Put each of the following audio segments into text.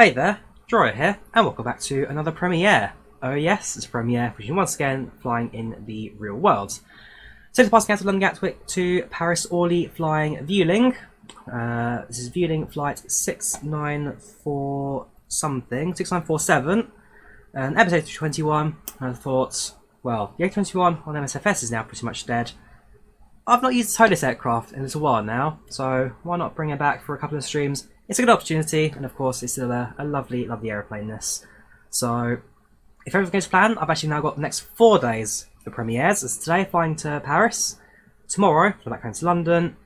Hey there, Drawyah here, and welcome back to another premiere. Oh yes, it's a premiere, which is once again flying in the real world. So to passing out of London Gatwick to Paris-Orly flying Vueling. This is Vueling flight 694 something, 6947, an Airbus A321, and I thought, well, the A321 on MSFS is now pretty much dead. I've not used the ToLiss aircraft in a little while now, so why not bring it back for a couple of streams? It's a good opportunity, and of course it's still a lovely, lovely aeroplane this. So, if everything goes to plan, I've actually now got the next 4 days for premieres. As today, flying to Paris. Tomorrow, fly back home to London.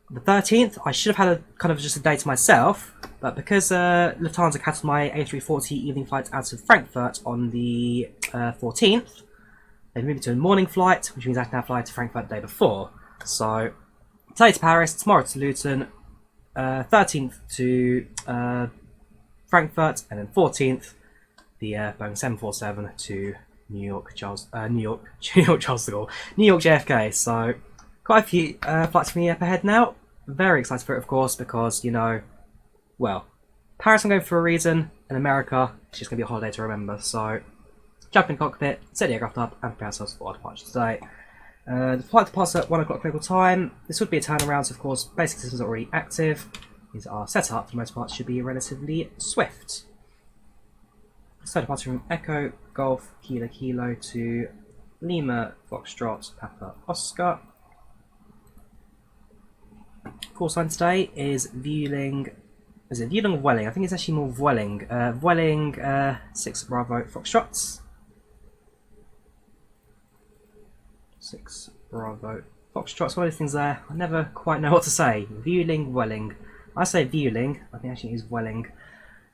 The 13th, I should have had a kind of just a day to myself, but because Lufthansa cancelled my A340 evening flight out of Frankfurt on the 14th, they've moved it to a morning flight, which means I can now fly to Frankfurt the day before. So, today to Paris, tomorrow to Luton, 13th to Frankfurt, and then 14th the Boeing 747 to New York Charles de Gaulle, New York JFK. So quite a few flights from me up ahead now. Very excited for it, of course, because well, Paris I'm going for a reason, and America it's just going to be a holiday to remember. So jump in the cockpit, set the aircraft up, and prepare ourselves for our departure today. The flight departs at 1 o'clock local time. This would be a turnaround, so of course basic systems are already active. These are set up, for the most part should be relatively swift. So departing from Echo Golf Kilo Kilo to Lima Foxtrot Papa Oscar. Call sign today is Vueling. Is it Vueling or Vueling? I think it's actually more Vueling. Vueling 6 Bravo Foxtrots. 6 Bravo Foxtrots. One of those things there, I never quite know what to say. Vueling, Vueling. I say Vueling, I think actually it is Vueling.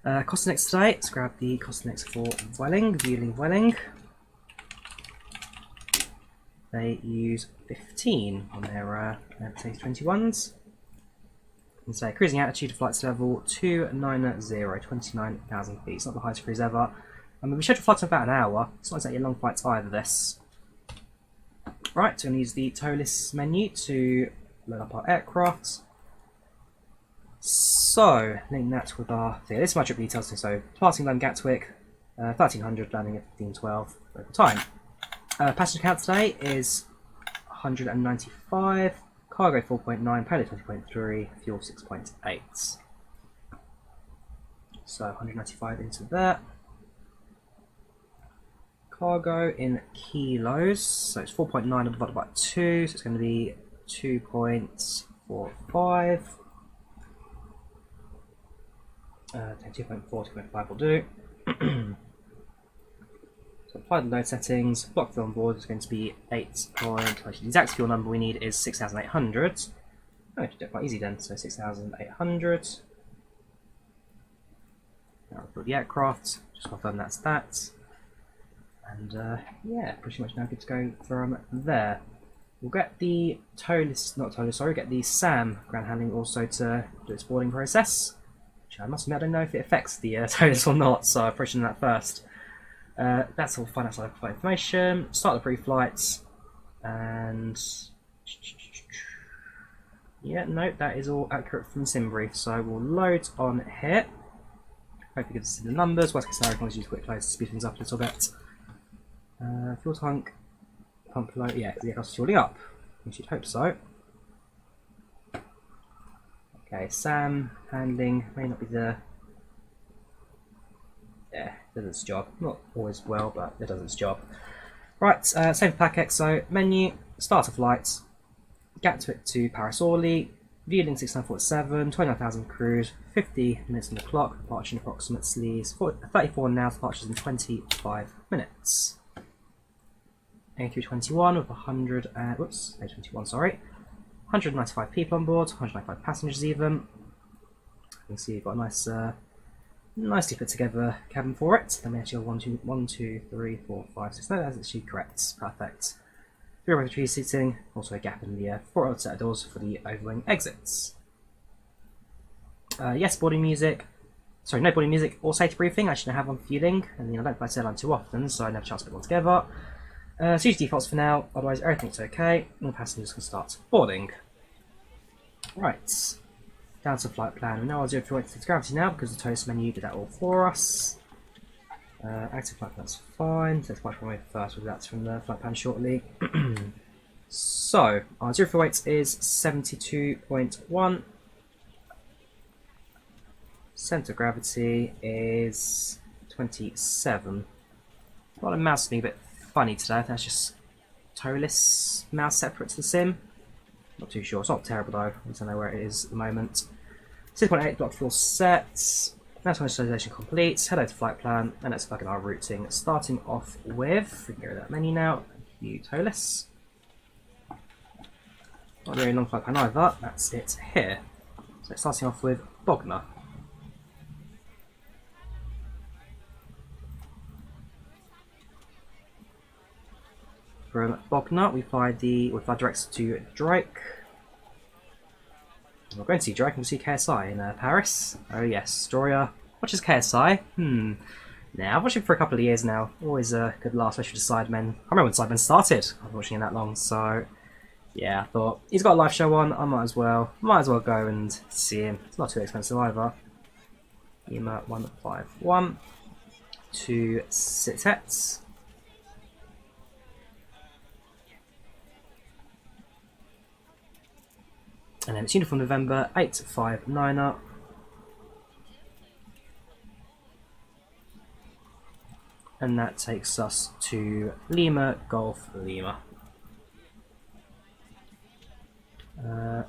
Costinex today, let's grab the Costinex for Vueling, Vueling. They use 15 on their A321s. And say cruising altitude of flights level 290, 29,000 feet. It's not the highest cruise ever. I mean, we schedule flights in about an hour. It's not exactly a long flight either, this. Right, so I'm going to use the ToLiss menu to load up our aircraft. So, link that with our... So this is my trip details. So, departing London Gatwick, 1300, landing at 1512 local time. Passenger count today is 195, cargo 4.9, payload 20.3, fuel 6.8. So, 195 into there. Cargo in kilos, so it's 4.9 divided by 2, so it's going to be 2.45. 2.4, 2.5 will do. So apply the load settings. Block fuel on board is going to be 8. Actually, the exact fuel number we need is 6,800. Oh, I should do it quite easy then. So 6,800. Now we'll build the aircraft. Just confirm that's that. And yeah, pretty much now good to go from there. We'll get the ToLiss, not ToLiss, sorry, get the SAM ground handling also to do its boarding process. Which I must admit, I don't know if it affects the ToLiss or not, so I'm pushing that first. That's all fine outside flight information. Start the pre-flights, and yeah, no, that is all accurate from SimBrief. So we'll load on here. Hopefully, gives us the numbers. Worst case scenario, can always use quick loads to speed things up a little bit. Fuel tank, pump load, yeah, because the aircraft's fueling up. We should hope so. Okay, SAM handling may not be the. Yeah, it does its job. Not always well, but it does its job. Right, same for PACX. So menu, start a flight, Gatwick to Paris-Orly, Vueling 6947, 29,000 cruise, 50 minutes on the clock, departure in approximately 34 now, departures in 25 minutes. A321 with 100 whoops, A321, sorry. 195 people on board, 195 passengers even. You can see you've got a nice, nicely put together cabin for it. Then we actually have 1, 2, 3, 4, 5, 6. No, that's actually correct. Perfect. 3 rows of tree seating, also a gap in the 4 other set of doors for the overwing exits. Yes, boarding music. Sorry, no boarding music or safety briefing. Actually, I have one Vueling, and I don't fly airline too often, so I never have a chance to put one together. So use defaults for now, otherwise everything's okay, and the passengers can start boarding. Right. Down to flight plan. We know our 0 fuel weight to gravity now because the ToLiss menu did that all for us. Active flight plan's fine. Let's watch runway first, we'll do that from the flight plan shortly. So, our 0 fuel weight is 72.1. Centre of gravity is 27. Well, the mouse is being a bit funny today. I think that's just ToLiss mouse separate to the sim. Not too sure. It's not terrible though. I don't know where it is at the moment. 6.8 block fuel set. That's initialization complete. Head over to flight plan and let's plug in our routing. Starting off with, we can go to that menu now. View ToLiss. Not very long flight plan either. That's it here. So starting off with Bognor. From Bognor, we fly direct to Drawyah. We're going to see Drawyah and we'll see KSI in Paris. Oh yes, Drawyah. Watches KSI. Now, I've watched it for a couple of years now. Always a good laugh, especially to Sidemen. I remember when Sidemen started. I was watching it that long, so yeah, I thought he's got a live show on. I might as well go and see him. It's not too expensive either. Lima 151 to Sitet. And then it's Uniform November 859er. And that takes us to Lima Golf Lima.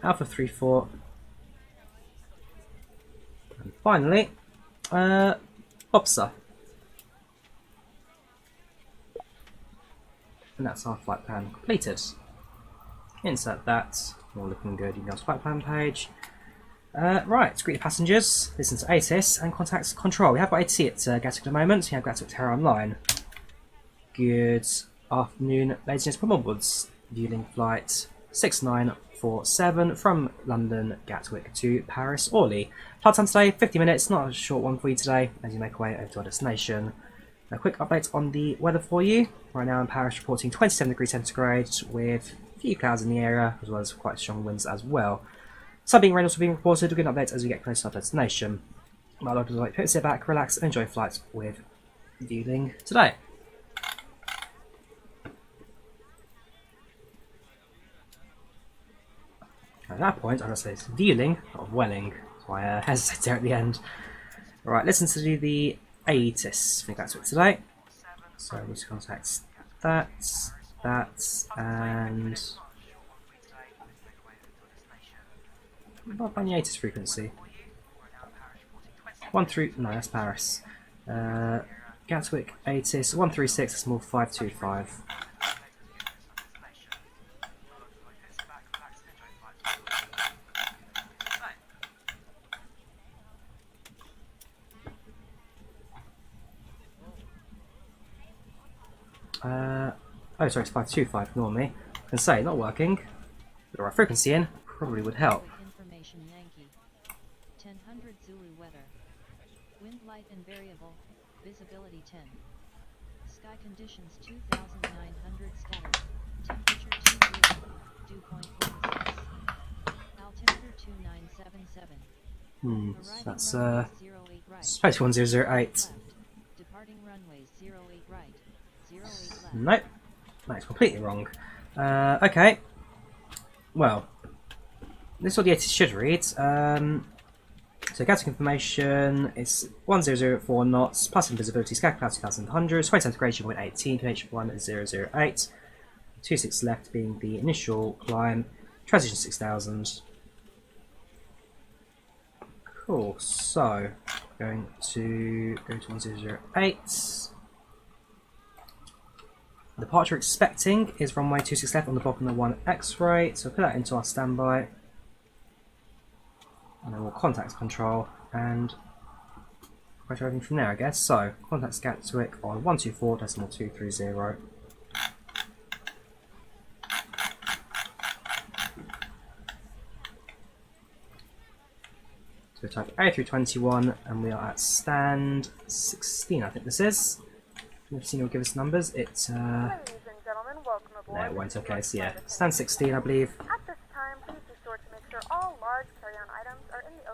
Alpha 34. And finally, Opsa. And that's our flight plan completed. Insert that. All looking good. You can go to the flight plan page. Right, greet the passengers, listen to ATIS, and contact control. We have got ATC at Gatwick at the moment. We have Gatwick Terror Online. Good afternoon, ladies and gentlemen. Onwards. Vueling flight 6947 from London Gatwick to Paris-Orly. Flight time today, 50 minutes. Not a short one for you today as you make your way over to our destination. A quick update on the weather for you. Right now in Paris, reporting 27 degrees centigrade with few clouds in the area, as well as quite strong winds as well. Sun being rain also being reported. We'll get an update as we get closer to our destination. My lord would like to sit back, relax, and enjoy flights with Vueling today. At that point, I'm going to say it's Vueling, not Vueling. That's why I hesitated there at the end. Right, listen to the ATIS. I think that's it today. So we just contact that, and what about the ATIS frequency? no, that's Paris. Gatwick ATIS 136, that's more 525. Oh, sorry, it's 525, ignore me. I can say, not working. Put the right frequency in, probably would help. Information Yankee. 1000 Zulu weather. Wind light and variable. Visibility 10. Sky conditions 2900 scattered. Temperature 20. Dew point 16. Altimeter 2977. That's Arriving runway 08 right. Space 1008. Departing runways 08 right. 08 left. Nope. That's completely wrong. Okay. Well, this is what the ATIS should read. So Gatwick information is 1004 knots, plus invisibility, sky cloud 2100, 20 centigrade, 0.18, pH 1008, 26 left being the initial climb, transition 6000. Cool, so going to go to 1008. The departure expecting is runway 26 left on the bottom of 1 X-ray, so put that into our standby. And then we'll contact control and go to everything from there, I guess. So, contact Gatwick on 124.230. So we type A321 and we are at stand 16, I think this is. We've seen you'll give us numbers. It's Ladies and gentlemen, welcome aboard. no, it won't. Okay, so yeah, stand 16, I believe. At this time, please be sure to make sure all large carry-on items are in the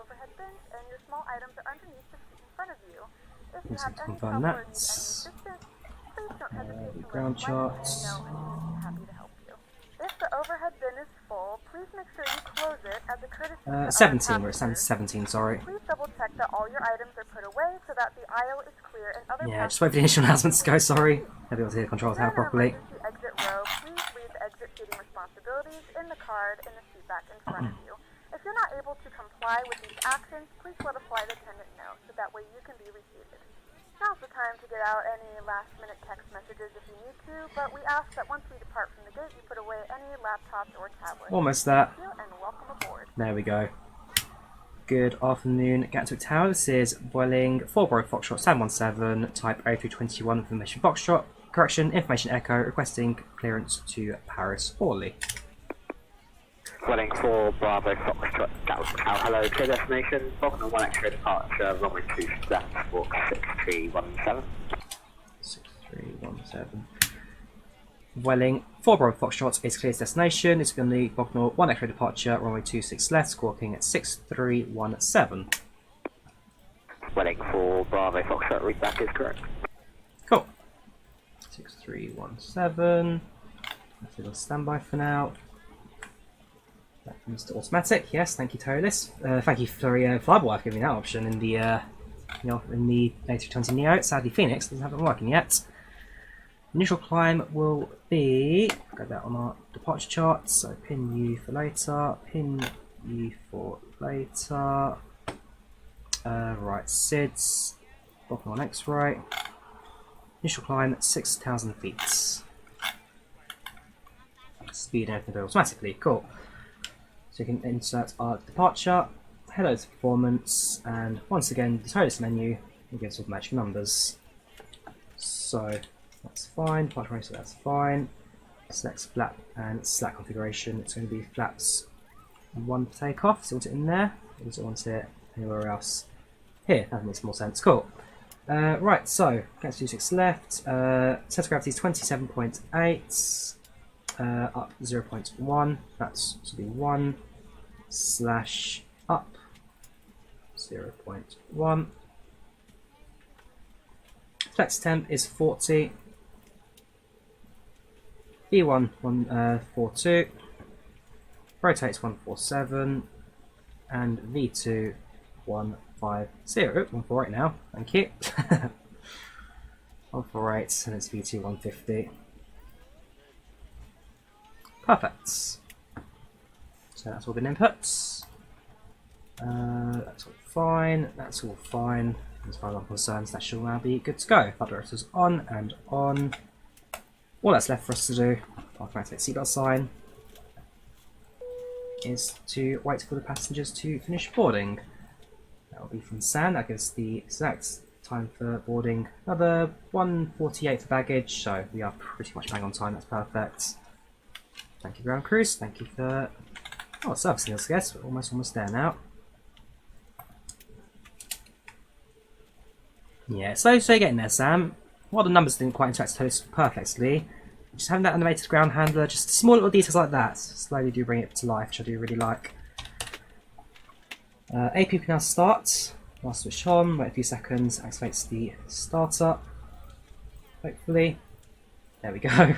underneath the seat in front of you. If you Just have to any confirm trouble or that. need any assistance, please don't hesitate to Ground let the flight charts. attendant know, and we will be happy to help you. If the overhead bin is full, please make sure you close it as a courtesy to other 17, where it stands passengers. 17, sorry. Please double check that all your items are put away so that the aisle is clear and other Yeah, just wait for the initial announcements to go, sorry. I'll be able to hear the control tower If you're in an properly. emergency exit row, please read the exit seating responsibilities in the card in the seat back in front of you. If you're not able to comply with these actions, please let a flight attendant know so that way you can be reseated. Now's the time to get out any last-minute text messages if you need to, but we ask that once we depart from the gate, you put away any laptops or tablets. Almost there. Thank you and welcome aboard. There we go. Good afternoon, Gatwick Tower. This is Vueling 4 Bravo Foxtrot 717, type A321, information Foxtrot. Correction, information Echo, requesting clearance to Paris-Orly. Vueling 4 Bravo Foxtrot Gatwick Tower. Hello, clear destination. Falcon 1 X-ray departure, runway 2 left, walk 6317. 6317. Vueling 4 Bravo Foxtrot is clear destination. It's going to be Falcon 1 X-ray departure, runway 26 left, squawking at 6317. Vueling 4 Bravo Foxtrot, read back is correct. Cool. 6317. Let's do a standby for now. That comes to automatic. Yes, thank you, ToLiss. Thank you for Flyboy giving me that option in the in the A320 Neo. Sadly, Phoenix doesn't have it working yet. Initial climb will be, got that on our departure chart. So pin U for later. Pin U for later. Right, SIDS. Bottom on X-ray. Initial climb at 6,000 feet. Speed and everything automatically. Cool. So you can insert our departure, hello to performance, and once again the ToLiss menu will give us all the magic numbers. So that's fine, departure racer, that's fine. Select flap and slack configuration. It's going to be flaps 1 for takeoff, so want it in there, or does it want it anywhere else? Here, that makes more sense, cool. Right, so, get to 26 left, center of gravity is 27.8. Up 0.1, that's to be 1 slash up 0.1. Flex temp is 40. V1 142. Rotates 147. And V2 150. 148 now, thank you. 148 and it's V2 150. Perfect. So that's all been inputs. That's all fine. That's all fine. As far as I'm concerned, that should now be good to go. Flight director's on and on. All that's left for us to do, after I take seatbelt sign, is to wait for the passengers to finish boarding. That will be from San. That gives the exact time for boarding. Another 1:48 for baggage, so we are pretty much bang on time. That's perfect. Thank you, ground crews. Thank you for servicing us, I guess. We're almost there now. Yeah, so getting there, Sam. While the numbers didn't quite interact ToLiss perfectly, just having that animated ground handler, just small little details like that, slowly do bring it to life, which I do really like. AP can now start. I'll switch on, wait a few seconds, activates the starter. Hopefully. There we go.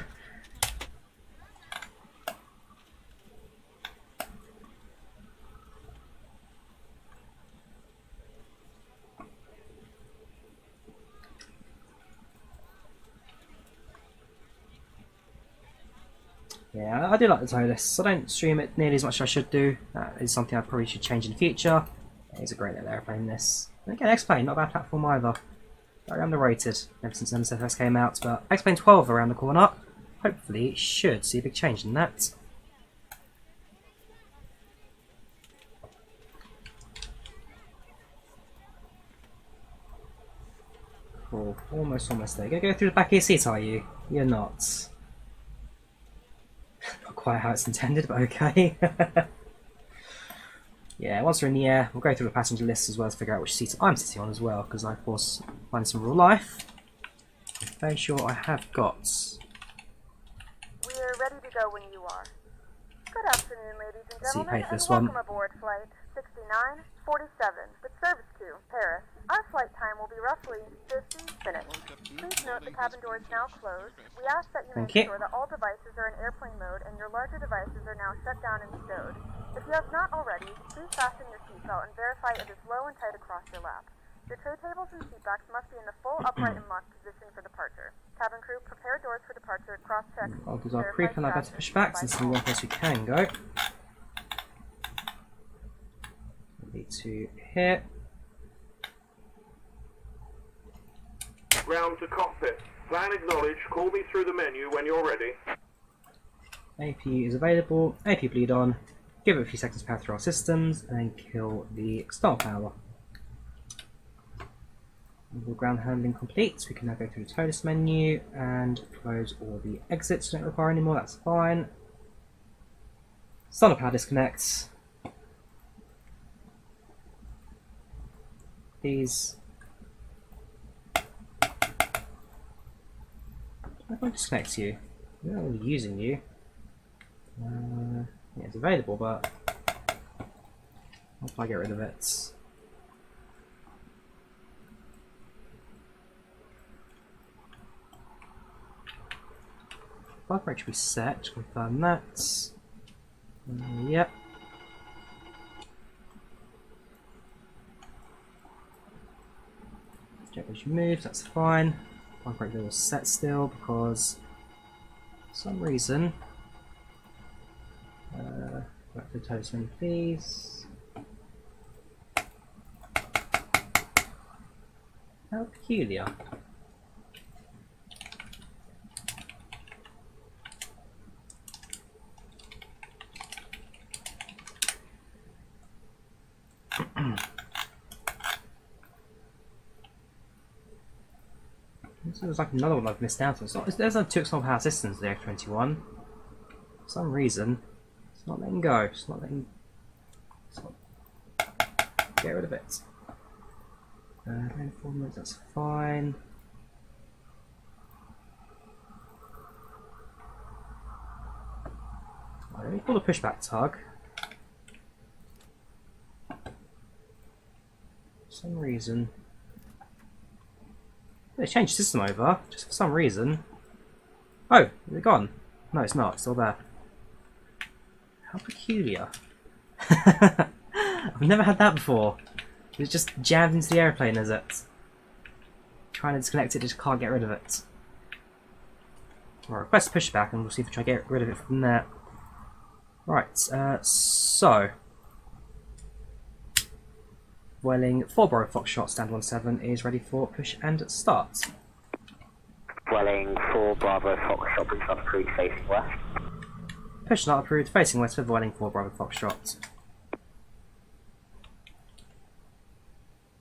Yeah, I do like the ToLiss. I don't stream it nearly as much as I should do. That is something I probably should change in the future. It's a great little airplane, this. And again, X-Plane, not a bad platform either. Very underrated ever since MSFS came out, but X-Plane 12 around the corner. Hopefully, should see a big change in that. Cool, almost there. You're gonna go through the back of your seat, are you? You're not. Not quite how it's intended, but okay. Yeah, once we're in the air, we'll go through the passenger list as well to figure out which seat I'm sitting on as well, because I, of course, find some real life. I'm very sure I have got. We're ready to go when you are. Good afternoon, ladies and See you gentlemen, pay for this and one. welcome aboard Flight 69 47, but service to Paris. Our flight time will be roughly 50 minutes. Please note the cabin door is now closed. We ask that you make sure that all devices are in airplane mode and your larger devices are now shut down and stowed. If you have not already, please fasten your seatbelt and verify it is low and tight across your lap. Your tray tables and seat backs must be in the full upright and locked position for departure. Cabin crew, prepare doors for departure, cross-check. I'll do our pre-FlyLive Pushback since we want place we can go. Need to hit. Ground to cockpit. Plan acknowledge. Call me through the menu when you're ready. APU is available. APU bleed on. Give it a few seconds to power through our systems and then kill the external power. All ground handling complete. We can now go through the ToLiss menu and close all the exits. Don't require any more. That's fine. Solar power disconnects. These. I can disconnect you. We're not really using you. Yeah, it's available, but I'll get rid of it. Bug rate should be set. Confirm that. Yep. Jet was removed, that's fine. Bug rate was set still because for some reason. Back to the ToLiss menu, please. How peculiar. This looks like another one I've missed out on. There's no 2 external power systems in the F21. For some reason, it's not letting go. It's not letting. Get rid of it. 4 minutes, that's fine. Right, let me pull the pushback tug. For some reason. They changed the system over, just for some reason. Oh, is it gone? No, it's not. It's still there. How peculiar. I've never had that before. It's just jammed into the airplane, is it? Trying to disconnect it, just can't get rid of it. Right, request pushback, and we'll see if we try to get rid of it from there. Right, so. Vueling 4 Bravo Foxtrot stand 17 is ready for push and start. Vueling 4 Bravo Foxtrot, push not approved, facing west. Push not approved, facing west for Vueling 4 Bravo Foxtrot.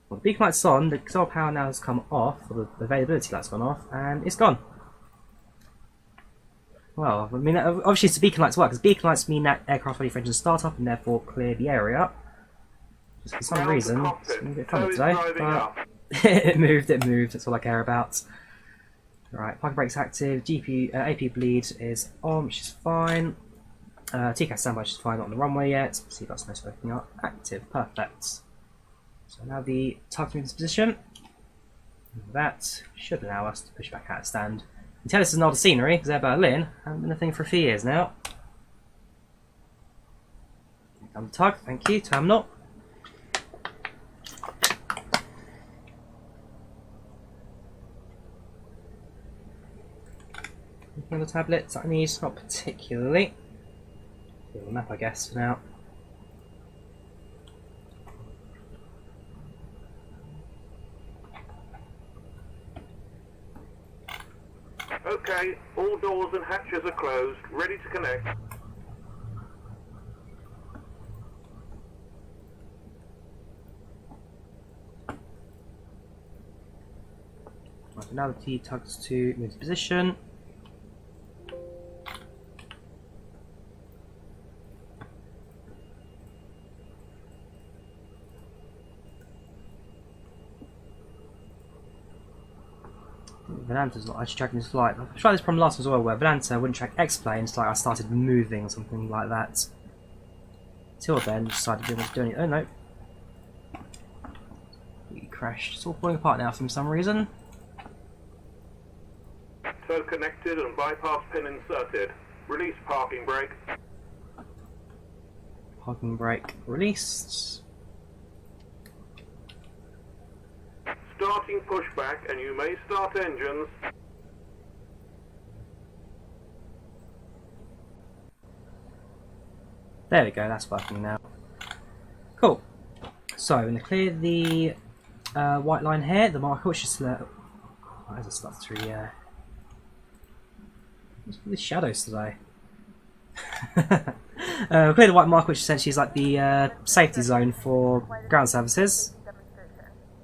Well, the beacon light's on, the control power now has come off, or the availability light's gone off, and it's gone. Well, I mean, obviously it's the beacon lights work, because beacon lights mean that aircraft ready for engine start up and therefore clear the area. Just for some reason, it's been a bit funny today, but it moved, that's all I care about. Right, parking brake's active, AP bleed is on, which is fine. TCAS standby, which is fine, not on the runway yet. See that's no smoking up, active, perfect. So now the target moves position. That should allow us to push back out of stand. And tell us it's not a scenery, because Air Berlin haven't been a thing for a few years now. Here comes the tug, thank you, terminal. Looking at the tablets I need, not particularly. The map, I guess, for now. Okay, all doors and hatches are closed, ready to connect. Right, now the T tugs to move to position. Volanta's not actually tracking this flight. I've tried this problem last as well, where Volanta wouldn't track X-planes like I started moving or something like that. Till then, decided to do anything. Oh no. crashed. It's all falling apart now for some reason. Tow connected and bypass pin inserted. Release parking brake. Parking brake released. Starting pushback, and you may start engines. There we go, that's working now. Cool. So, I'm going to clear the white line here, the marker, which is why does it start through the air? What's with these shadows today? Clear the white marker, which essentially is like the safety zone for ground services.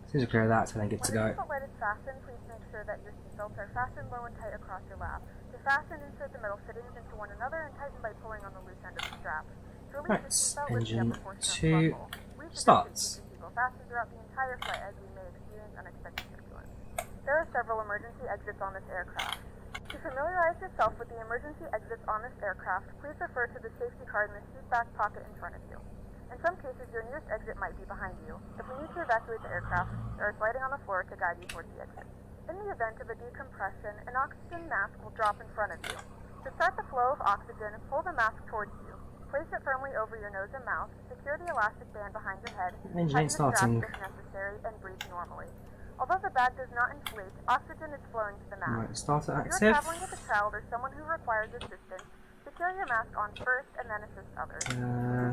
As soon as we clear that, so then good to go. When the seatbelt light is fastened, please make sure that your seatbelts are fastened low and tight across your lap. To fasten, insert the metal fittings into one another and tighten by pulling on the loose end of the strap. To release the seatbelt, lift the Engine upper portion of 2 the buckle. We suggest starts. that you keep the seatbelt fastened throughout the entire flight, as we may experience unexpected turbulence. There are several emergency exits on this aircraft. To familiarize yourself with the emergency exits on this aircraft, please refer to the safety card in the seat back pocket in front of you. In some cases, your nearest exit might be behind you. If we need to evacuate the aircraft, there is lighting on the floor to guide you towards the exit. In the event of a decompression, an oxygen mask will drop in front of you. To start the flow of oxygen, pull the mask towards you. Place it firmly over your nose and mouth, secure the elastic band behind your head, Engine tighten ain't the strap starting. if necessary, and breathe normally. Although the bag does not inflate, oxygen is flowing to the mask. Right, starter If active. you're traveling with a child or someone who requires assistance, secure your mask on first and then assist others. Keep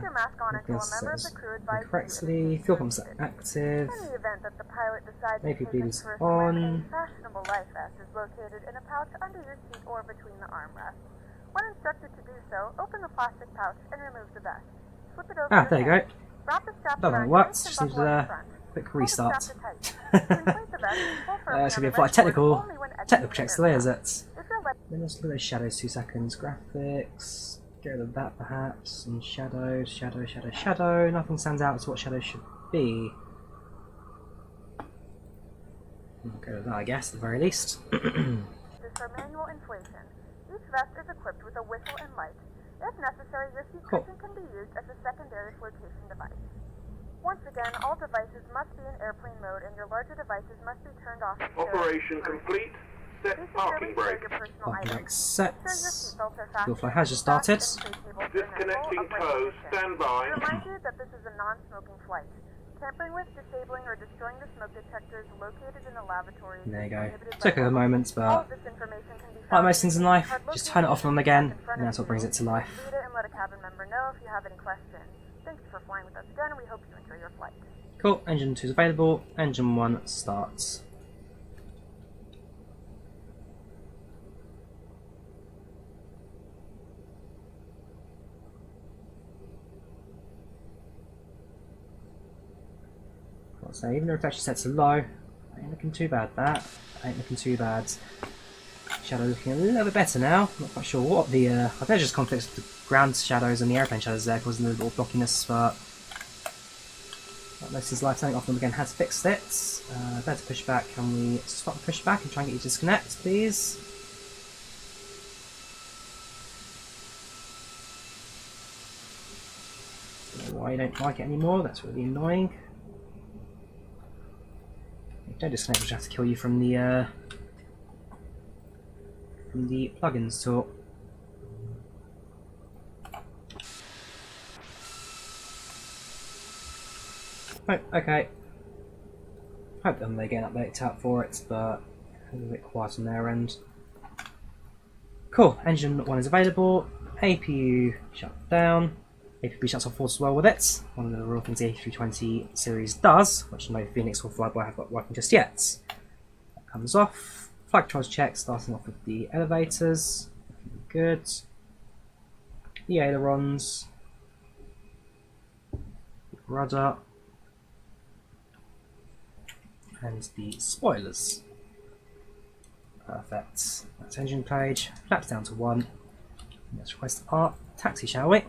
your mask on until a member of the crew advises you Correctly, if fuel it's pumps are needed. active. In the event that the pilot decides Maybe to take bleeds us for a swim, on. a fashionable life vest is located in a pouch under your seat or between the armrests. When instructed to do so, open the plastic pouch and remove the vest. Slip it over Ah, your there you head. go. Wrap the strap Don't know around what, your waist just and needed buckle a up front. quick Pull the restart. strap tight. To inflate the vest, pull firmly It's on going to be the quite vest technical. cord only when exiting Technical the checks today, is aircraft. it? If you're let Then let's look at those shadows, 2 seconds. Graphics, get rid of that perhaps. And shadows, shadow. Nothing stands out as what shadows should be. I'll go with that, I guess, at the very least. is for manual inflation. Each vest is equipped with a whistle and light. If necessary, your seat Cool. cushion can be used as a secondary flotation device. Once again, all devices must be in airplane mode and your larger devices must be turned off. Operation complete. Set Please parking securely store brake. your personal Parking brake items. Make sure your sets. seatbelts are Fuel fastened flow has just to the started. straps and tray tables in a full Disconnecting upright tow. position. Stand We by. remind you that this is a non-smoking flight. Tampering with, disabling, or destroying the smoke detectors located in the lavatory is There you go. prohibited by Took a law. moment, All but of this information can be like found most things in life, card just turn it off and on located again, in front and of that's what you. brings it to life. Read it and let a cabin member know if you have any questions. Thank you for flying with us again, and we hope you enjoy your flight. Cool, engine 2 is available, engine 1 starts. So even though it's actually set to low, ain't looking too bad that. Ain't looking too bad. Shadow looking a little bit better now. Not quite sure what the I think there's just conflicts with the ground shadows and the airplane shadows there, causing a little blockiness, but most of his life turning off them again has fixed it. Better pushback. Can we stop the pushback and try and get you to disconnect, please? Don't know why you don't like it anymore, that's really annoying. Don't disconnect, which have to kill you from the plugins tool. Right, okay. Hope that they get an update out for it, but a little bit quiet on their end. Cool, engine 1 is available. APU shut down. APU shuts off as well with it. One of the real things the A320 series does, which no Phoenix or Flyboy have got working just yet. That comes off. Flight controls check, starting off with the elevators. Good. The ailerons. Rudder. And the spoilers. Perfect. That's engine page. Flaps down to 1. Let's request our taxi, shall we?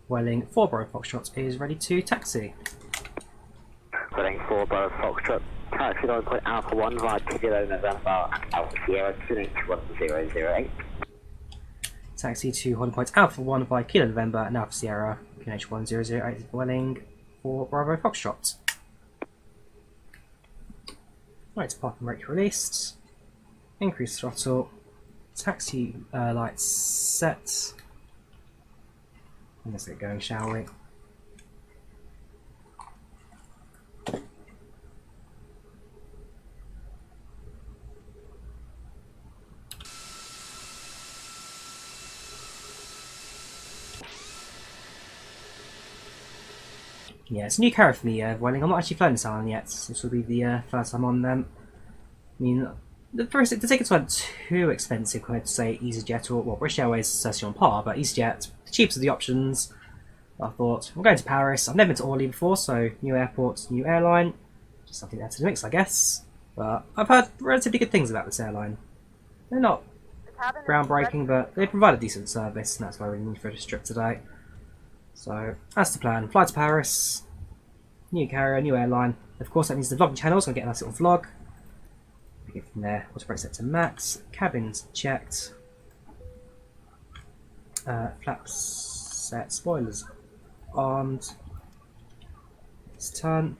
Vueling 4 Bravo Foxtrot is ready to taxi. Vueling 4 Bravo Foxtrot, taxi on point Alpha 1 via Kilo November, Alpha Sierra 2H1008. Taxi to Holland Point Alpha 1 by Kilo November and Alpha Sierra, QNH1008 Vueling 4 Bravo Foxtrot. Right to parking brake released. Increase throttle. Taxi lights set. Let's get going, shall we? Yeah, it's a new carrier for me, Vueling. I'm not actually flown this island yet. This will be the first time on them. I mean, the tickets weren't too expensive compared to, say, EasyJet or, well, British Airways is certainly on par, but EasyJet, the cheapest of the options. I thought, I'm going to Paris. I've never been to Orly before, so new airport, new airline. Just something to add to the mix, I guess. But I've heard relatively good things about this airline. They're not groundbreaking, but they provide a decent service, and that's why we need for this trip today. So, that's the plan. Fly to Paris, new carrier, new airline. Of course, that means the vlogging channel is going to get a nice little vlog. We get from there, auto brake set to max, cabins checked, flaps set, spoilers armed. Let's turn.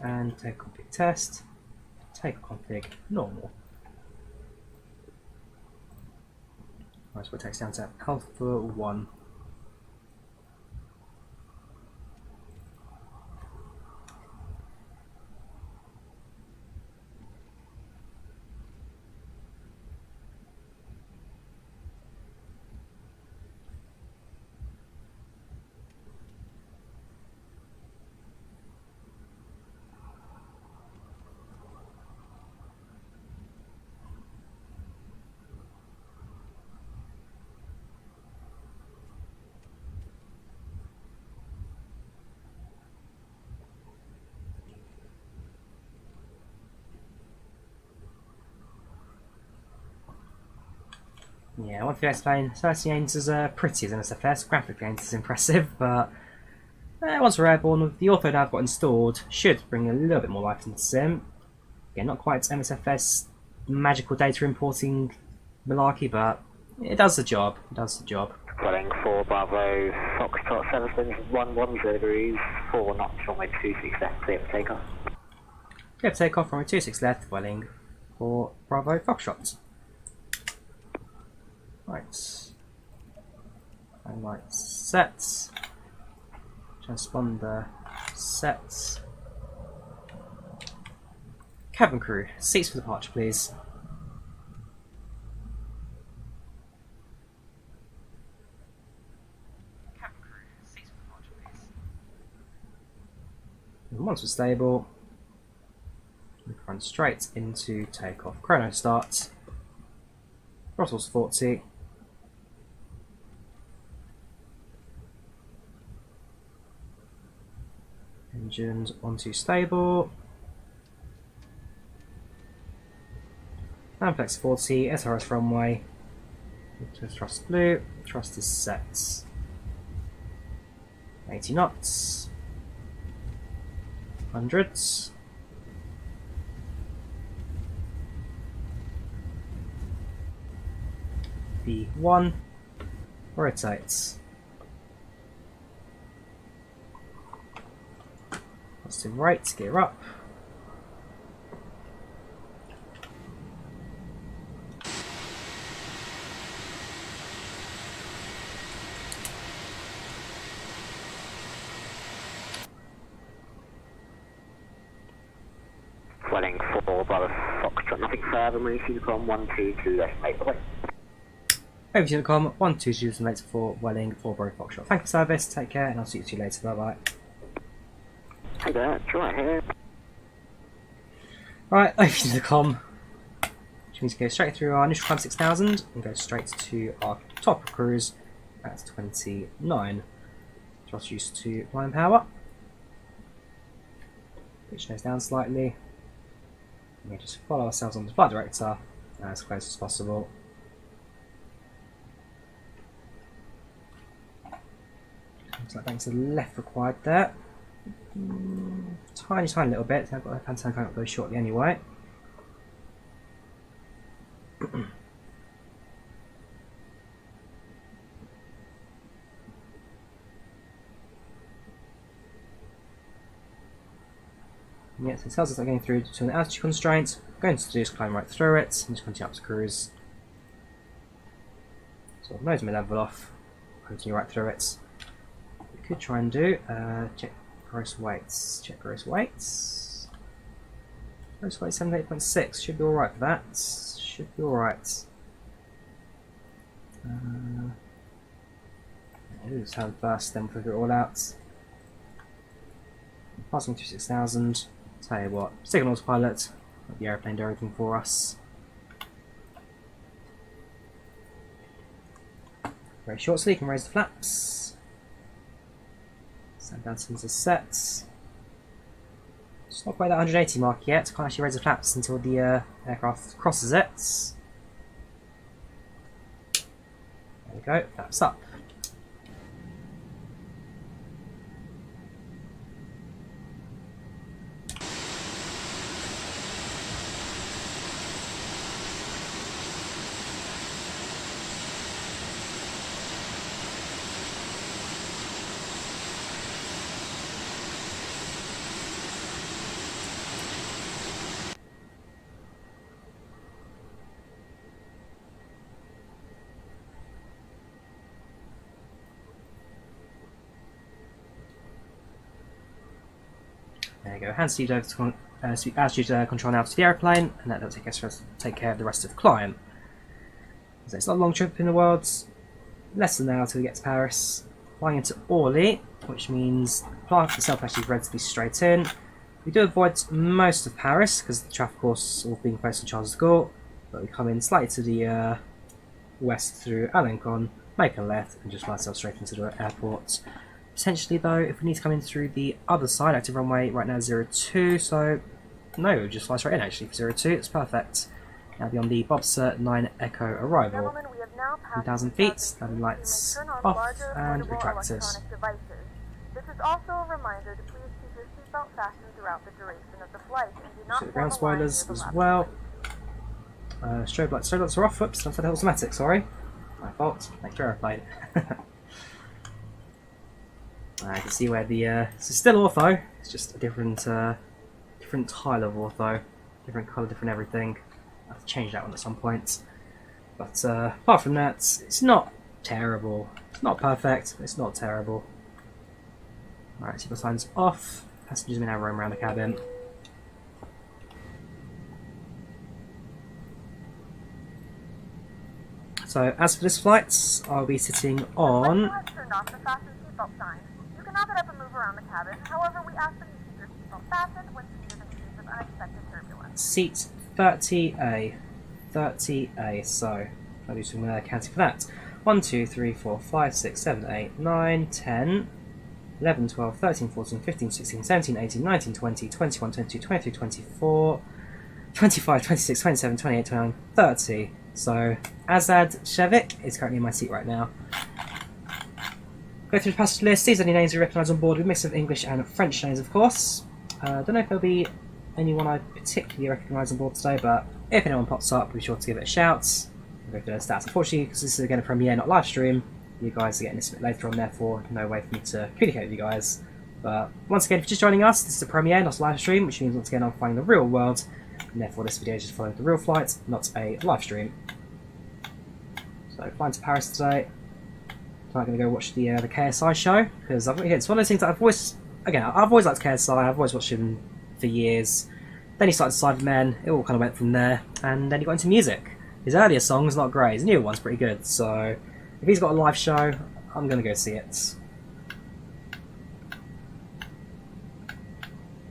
And take a config test. Take a config normal. Right, so we'll take down to Alpha 1. Yeah, one thing I explain, 30 aims is pretty as an SFS, graphic gains is impressive, but once we're airborne, the ortho I've got installed should bring a little bit more life into the sim. Again, not quite MSFS magical data importing malarkey, but it does the job. It does the job. Vueling 4 Bravo Foxtrot 711 degrees, 4 knots, runway 26 left, clear for takeoff. Clear for takeoff, runway 26 left, Vueling 4 Bravo Foxtrot. Right. And lights sets. Transponder sets. Cabin crew, seats for departure, please. Cabin crew, seats for departure, please. And once we're stable, we can run straight into takeoff. Chrono starts. Throttle's 40. Engines onto stable. Flex 40, SRS runway. Thrust blue, thrust is set. 80 knots. Hundreds. B1. Rotates. Positive right, gear up. Vueling 4 Bravo Foxtrot, nothing further, Marine Unicom 122 left, make the way. Over to Unicom, 122 late for Vueling 4 Bravo Foxtrot. Thank you for service, take care, and I'll see you later. Bye bye. Hey there, Drawyah here. Right, over to the com, which means to go straight through our initial climb 6000 and go straight to our top cruise at 29. Just used to flying power. Pitch nose down slightly. And we just follow ourselves on the flight director as close as possible. Looks like banks to the left required there. Tiny little bit. I've got a pan coming up very shortly anyway. Yeah, so it tells us that going through to an altitude constraint. Going to do is climb right through it and just continue up to cruise. So nose may level off, continue right through it. We could try and do check gross weights. Check gross weights. Gross weight 78.6 should be alright for that. Should be alright. Let's have first, then we'll figure it all out. Passing through 6,000. Tell you what, stick on autopilot. Let the airplane do everything for us. Very short, so you can raise the flaps. Stand down sensors set. It's not quite that 180 mark yet. Can't actually raise the flaps until the aircraft crosses it. There we go, flaps up. There you go, hand speed over to altitude control now to the aeroplane, and that'll take care of the rest of the climb. So it's not a long trip in the world, less than an hour till we get to Paris. Flying into Orly, which means the plant itself actually is relatively straight in. We do avoid most of Paris because the traffic course all being close to Charles de Gaulle, but we come in slightly to the west through Alencon, make a left, and just fly ourselves straight into the airport. Potentially though, if we need to come in through the other side, active runway right now 02, so no, we'll just fly straight in actually for 02, it's perfect. Now be on the Bobster 9 Echo arrival. Gentlemen, we have now passed 2,000 feet, standing lights turn on off larger and portable retracted. electronic devices. This is also a reminder to please keep your seatbelt fastened throughout the duration of the flight and do not So the ground form a line spoilers near the as left well. wing. Strobe lights are off, whoops, don't set the automatic, sorry. My fault, thanks for airplane. I can see where the it's still ortho, it's just a different different tile of ortho, different colour, different everything. I'll have to change that one at some point. But apart from that, it's not terrible. It's not perfect, but it's not terrible. Alright, seatbelt signs off. Passengers may now roam around the cabin. So as for this flight, I'll be sitting on. The flight turned off the fasten seatbelt sign. You can now get up and move around the cabin. However, we ask that you keep your seatbelt fastened when seated in case of unexpected turbulence. Seat 30A. 30A, so I'll do some counting for that. 1, 2, 3, 4, 5, 6, 7, 8, 9, 10, 11, 12, 13, 14, 15, 16, 17, 18, 19, 20, 21, 22, 23, 24, 25, 26, 27, 28, 29, 30. So Azad Shevik is currently in my seat right now. Go through the passenger list, these are any names we recognise on board with a mix of English and French names, of course. Don't know if there'll be anyone I particularly recognise on board today, but if anyone pops up, be sure to give it a shout. We'll go through those stats. Unfortunately, because this is again a premiere, not live stream, you guys are getting this a bit later on, therefore no way for me to communicate with you guys. But once again, if you're just joining us, this is a premiere, not a live stream, which means once again I'm flying the real world, and therefore this video is just following the real flight, not a live stream. So flying to Paris today. I'm going to go watch the KSI show, because it's one of those things that I've always liked KSI, I've always watched him for years. Then he started Sidemen, it all kind of went from there, and then he got into music. His earlier songs not great, his newer one's pretty good, so if he's got a live show, I'm going to go see it.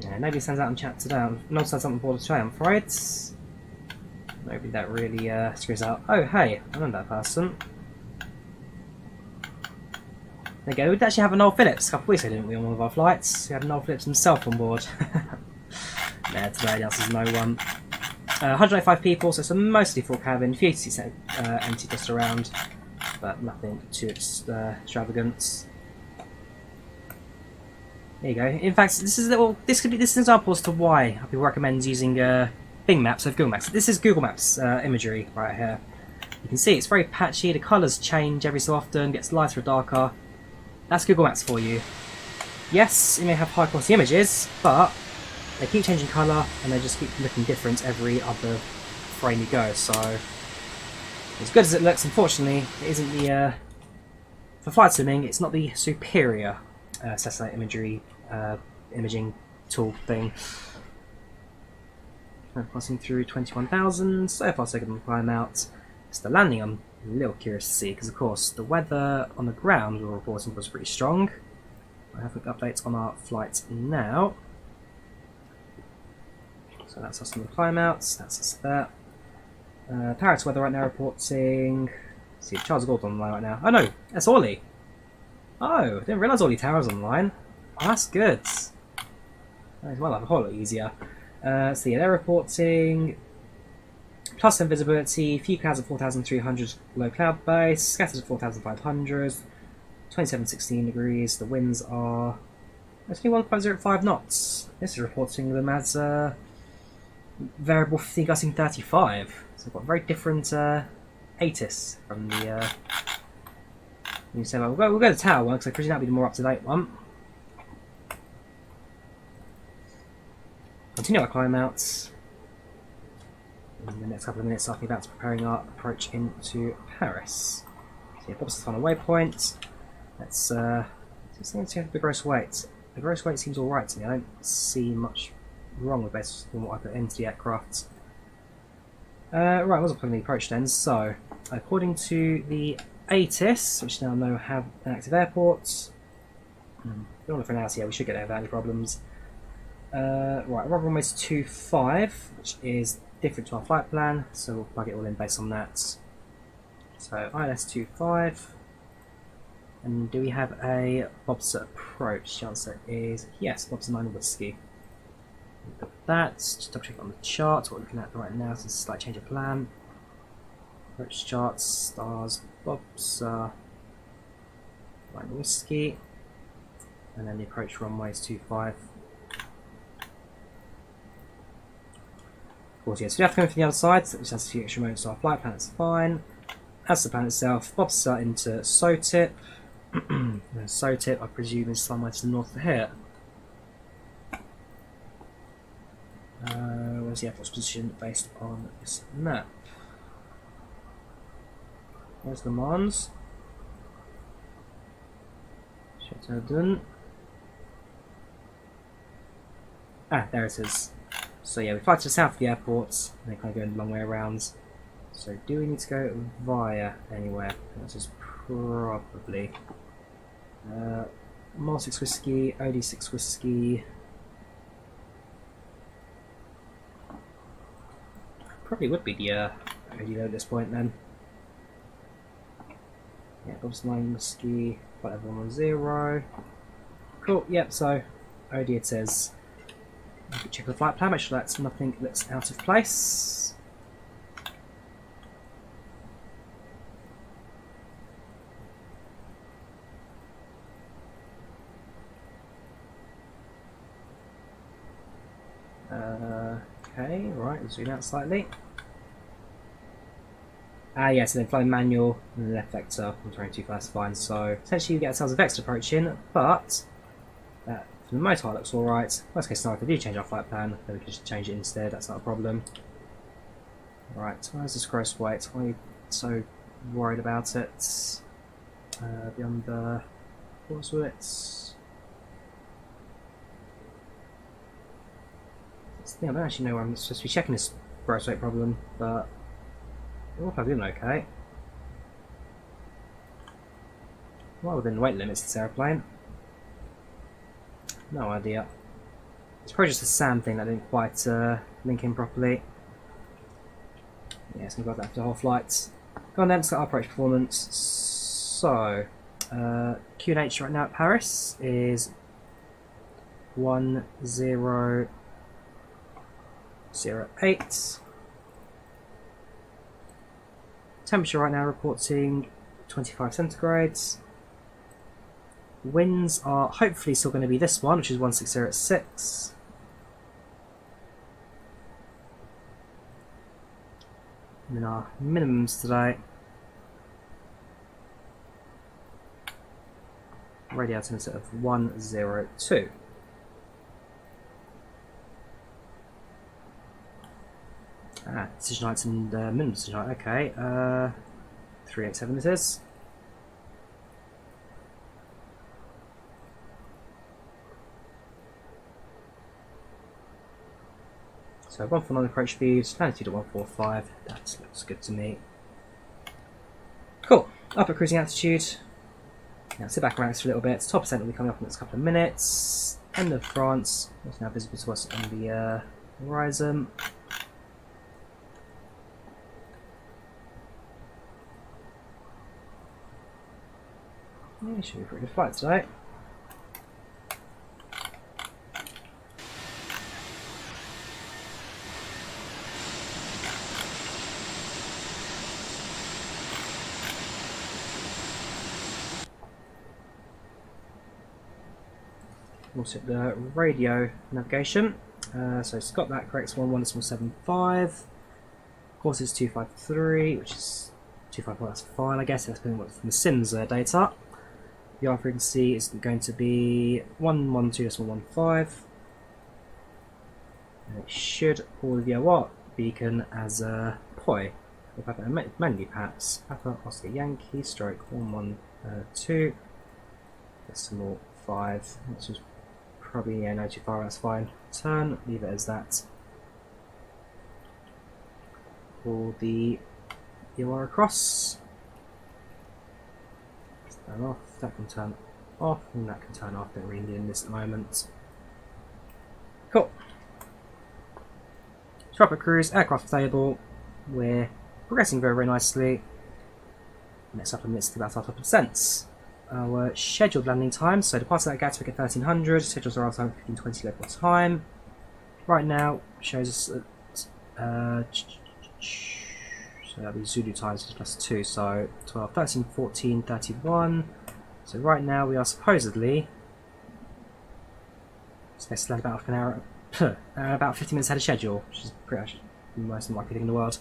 Yeah, nobody stands out in chat today, no one stands out on board today, I'm afraid. Nobody that really screws out. Oh hey, I know that person. There you go, we did actually have a Noel Phillips a couple of weeks ago, didn't we, on one of our flights? We had Noel Phillips himself on board. Yeah, today else is no one. 185 people, so it's a mostly full cabin, a few seats empty just around, but nothing too extravagant. There you go. In fact, this is an example as to why I recommend using Bing Maps over Google Maps. This is Google Maps imagery right here. You can see it's very patchy, the colours change every so often, gets lighter or darker. That's Google Maps for you. Yes, it may have high quality images, but they keep changing colour and they just keep looking different every other frame you go. So as good as it looks, unfortunately, it isn't the for flight simming. It's not the superior satellite imaging tool thing. Passing through 21,000, so far so good on the climb out. It's the landing I'm a little curious to see, because of course the weather on the ground we were reporting was pretty strong. I have updates on our flight now. So that's us on the climb outs, that's us there. Paris weather right now reporting. Let's see, Charles Gordon online right now. Oh no, that's Orly. Oh, I didn't realise Orly Tower was online. Oh, that's good. That might have a whole lot easier. So yeah, they're reporting plus 10 visibility, few clouds at 4,300 low cloud base, scattered at 4,500, 27-16 degrees. The winds are actually 1.05 knots. This is reporting them as variable 15 gusting 35. So we've got very different ATIS from the. You say, well, we'll go to the tower one because I presume that'll be the more up to date one. Continue our climb outs. In the next couple of minutes, I'll be about to preparing our approach into Paris. So yeah, Bob's the final waypoint. Let's see the gross weight. The gross weight seems alright to me. I don't see much wrong with based on what I put into the aircraft. Right, I wasn't putting the approach then. So, according to the ATIS, which now know have an active airport, for now, so yeah, we should get there without any problems. Right, arrival runway is 25, which is different to our flight plan, so we'll plug it all in based on that. So ILS 25, and do we have a Bobster approach? The answer is yes, Bobster 9 Whiskey. Look at that, just double check on the chart, what we're looking at right now, so it's a slight change of plan. Approach charts, stars, Bobster 9 Whiskey, and then the approach runway is 25. Yes, we have to go from the other side, which has a few extra moments to our flight plan, that's fine. As the plan itself, Bob's into SOTIP. SOTIP, I presume, is somewhere to the north of here. Where's the airport's position based on this map? Where's Le Mans? Chateaudun. Ah, there it is. So yeah, we fly to the south of the airport, and then kind of go a long way around. So do we need to go via anywhere? This is probably Mars 6 Whiskey, OD 6 Whiskey. Probably would be the OD at this point then. Yeah, Bob's 9 Whiskey, flight level 110. Cool, yep, so OD it is. Check the flight plan, make sure that's nothing that's out of place. Okay, right, zoom out slightly. Yes, and then flying manual and left vector on 22 that's fine. So essentially you get ourselves a vector approach in, but that for the most part looks alright. Worst case scenario, if we do change our flight plan, then we can just change it instead, that's not a problem. Right, where's this gross weight? Why are you so worried about it? Beyond the course widths. I don't actually know where I'm supposed to be checking this gross weight problem, but we're all probably doing okay. Well within the weight limits this aeroplane. No idea. It's probably just a SAM thing that didn't quite link in properly. Yeah, so we've got that for the whole flight. Go on then, let's get our approach performance. So, QNH right now at Paris is 1008. Temperature right now reporting 25 centigrades. Winds are hopefully still going to be this one, which is 160 at 6. And then our minimums today. Radio altimeter of 102. decision heights and minimum decision height. Okay, 387 it is. So 149 approach speed, altitude at 145. That looks good to me. Cool. Up at cruising altitude. Now sit back and relax for a little bit. Top percent will be coming up in the next couple of minutes. End of France. What's now visible to us on the horizon. Yeah, should be a pretty good flight today. Also the radio navigation. So it's got that correct 11775. Of course it's 253, which is 254, that's fine I guess, that's been from the Sims data. The R frequency is going to be 112.15. And it should call the what beacon as a POI. We'll have a manually perhaps. Papa Oscar Yankee stroke 112 decimal 5, which is probably no too far, that's fine. Turn, leave it as that. Pull the EOR across. Turn off, that can turn off, and that can turn off. Don't really need this at the moment. Cool. Tropic cruise, aircraft stable. We're progressing very, very nicely. Next couple of minutes to about 5%. Our scheduled landing time, so departing at Gatwick at 1300, scheduled arrival time 1520 local time. Right now shows us so that'll be Zulu time, so plus 2, so 12, 13, 14, 31. So right now we are supposedly supposed to land about an hour, about 50 minutes ahead of schedule, which is pretty much the most unlikely thing in the world.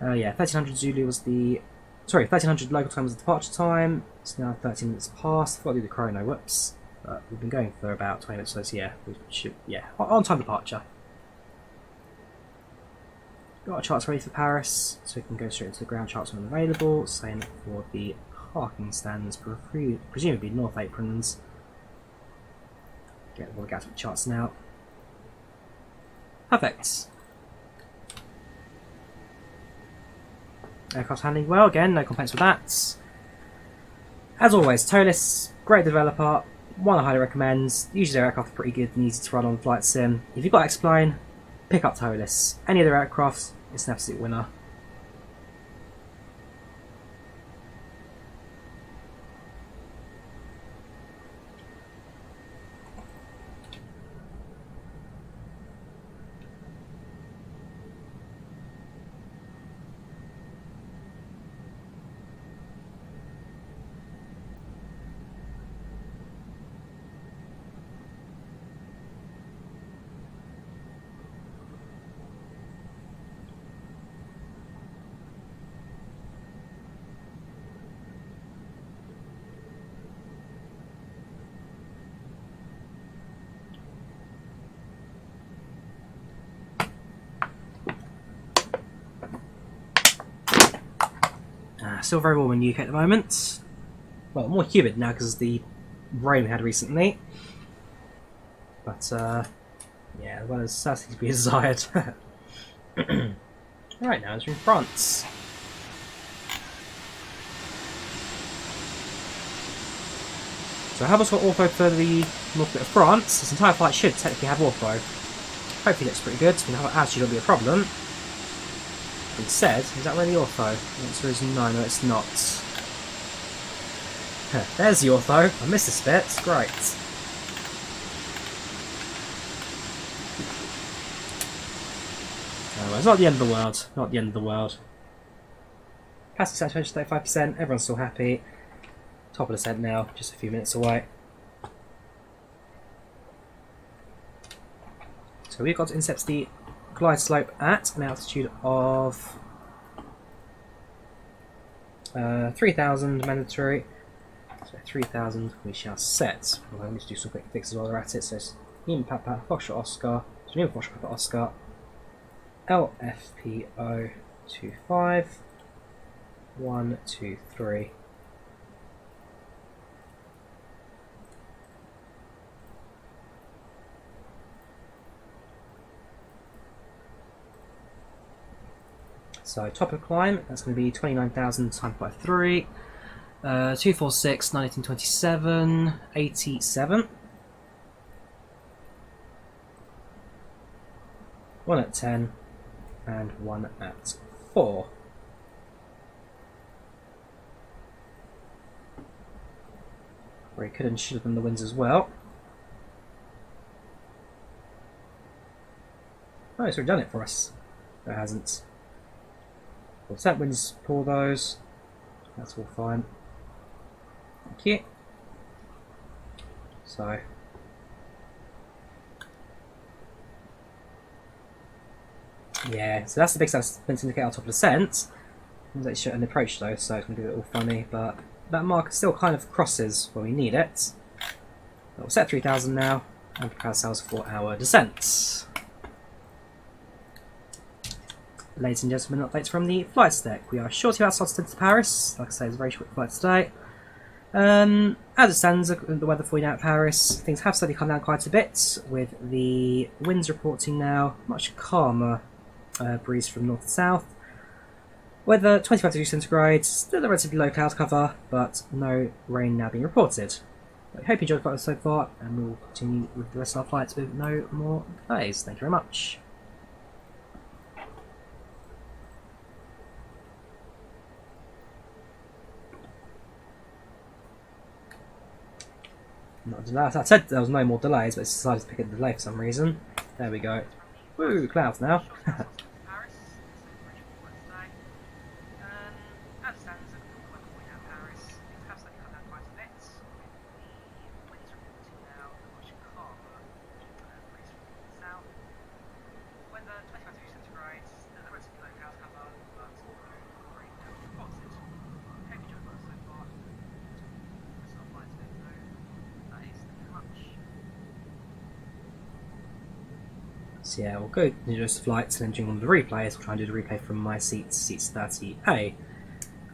Yeah, 1300 Zulu was the, sorry, 1300 local time was the departure time. It's now 13 minutes past. I've got to do the chrono, whoops. But we've been going for about 20 minutes, so yeah, we should, yeah, on time departure. Got our charts ready for Paris, so we can go straight into the ground charts when available. Same for the parking stands, presumably North Aprons. Get all the Gatwick charts now. Perfect. Aircraft handling well, again, no complaints with that. As always, ToLiss, great developer, one I highly recommend. Usually their aircraft are pretty good and easy to run on Flight Sim. If you've got X-Plane, pick up ToLiss. Any other aircraft, it's an absolute winner. Still very warm in the UK at the moment. Well, more humid now because of the rain we had recently. But, yeah, the weather's certainly to be desired. Right now, it's in France. So, Airbus got ortho for the north bit of France. This entire flight should technically have ortho. Hopefully, it looks pretty good. We know altitude will be a problem. It said, is that really ortho? The answer is no, it's not. There's the ortho. I missed this bit. It's great. Anyway, it's not the end of the world. Not the end of the world. PACX saturation 35%. Everyone's still happy. Top of the descent now. Just a few minutes away. So we've got to intercept the glide slope at an altitude of 3,000 mandatory. So 3,000 we shall set. Well, I need to do some quick fixes while we're at it. So it's Lima Papa Foxtrot Oscar. So Lima Foxtrot Papa Oscar. LFPO 25 1 2 3. So top of climb, that's going to be 29,000 times by 3. 246, 1927, 87. 1 at 10 and 1 at 4. Where he could and should have done the wins as well. Oh, he's already done it for us. No, it hasn't. Well, set wins, pull those. That's all fine. Thank you. So. Yeah, so that's the big stuff to indicate our top of descent. Let's show an approach though, so it's going to be a little funny, but that marker still kind of crosses where we need it. We'll set 3000 now and prepare ourselves for our descent. Ladies and gentlemen, updates from the flight deck. We are short 2 hours slotted to Paris. Like I say, it's a very short flight today. As it stands, the weather for you now at Paris, things have slightly come down quite a bit, with the winds reporting now much calmer breeze from north to south. Weather 25 degrees centigrade, still a relatively low cloud cover, but no rain now being reported. I hope you enjoyed the flight so far, and we will continue with the rest of our flights with no more delays. Thank you very much. Not a delay. I said there was no more delays, but it's decided to pick a delay for some reason. There we go. Woo, clouds now. So yeah, we'll go to just flights and then during one of the replays, we'll try and do the replay from my seats 30A. I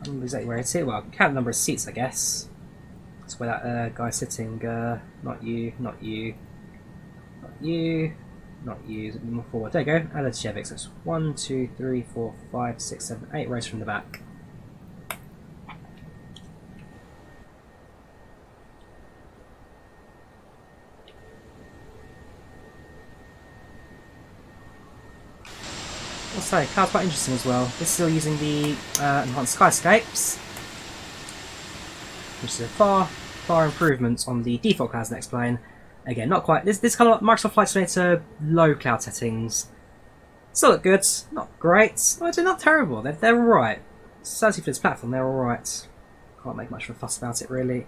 don't remember exactly where it's here. Well, count the number of seats, I guess. That's where that guy's sitting. Not you, not you, not you, not you. More forward. There you go. And let's Chevix. So it's 1, 2, 3, 4, 5, 6, 7, 8 rows from the back. So, cloud's quite interesting as well. This is still using the enhanced skyscapes, which is a far improvement on the default clouds next plane. Again, not quite. This kind of Microsoft Flight Simulator low cloud settings still look good. Not great. No, they're not terrible. They're alright. Certainly for this platform, they're alright. Can't make much of a fuss about it really.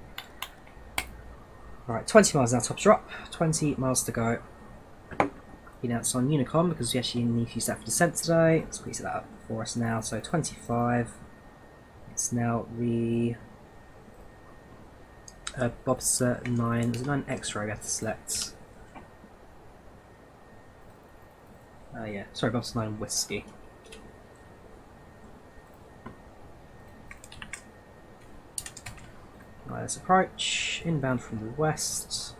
Alright, 20 miles now, top drop. 20 miles to go. Now it's on Unicom because we actually need to use that for descent today. So we set that up for us now. So 25. It's now the Bobster 9. There's a 9 X-ray we have to select. Yeah, sorry, Bobster 9 Whiskey. Right, let's approach. Inbound from the west.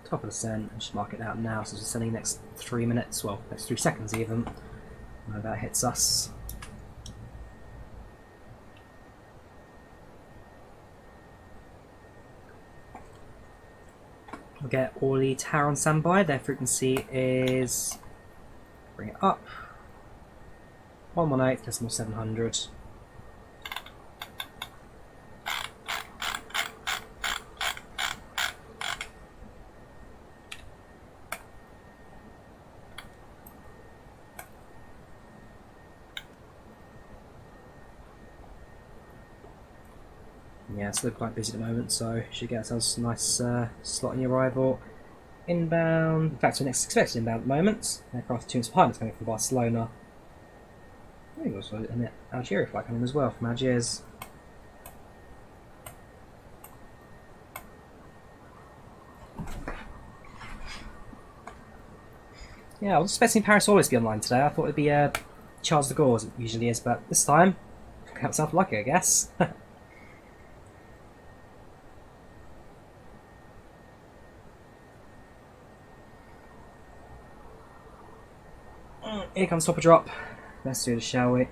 Top of the descent, and just mark it out now, so it's descending next 3 minutes, well, next 3 seconds even, when that hits us. We'll get Orly Tower on standby. Their frequency is, bring it up, 118.700. Yeah, it's looking quite busy at the moment, so should get ourselves a nice slot in the arrival. Inbound, in fact, we're next expected inbound at the moment. Aircraft 2 minutes behind us coming from Barcelona. I think also an Algeria flight coming as well from Algiers. Yeah, I was expecting Paris-Orly to be online today. I thought it'd be Charles de Gaulle as it usually is, but this time, got myself lucky, I guess. Here comes Top a Drop. Let's do this, shall we?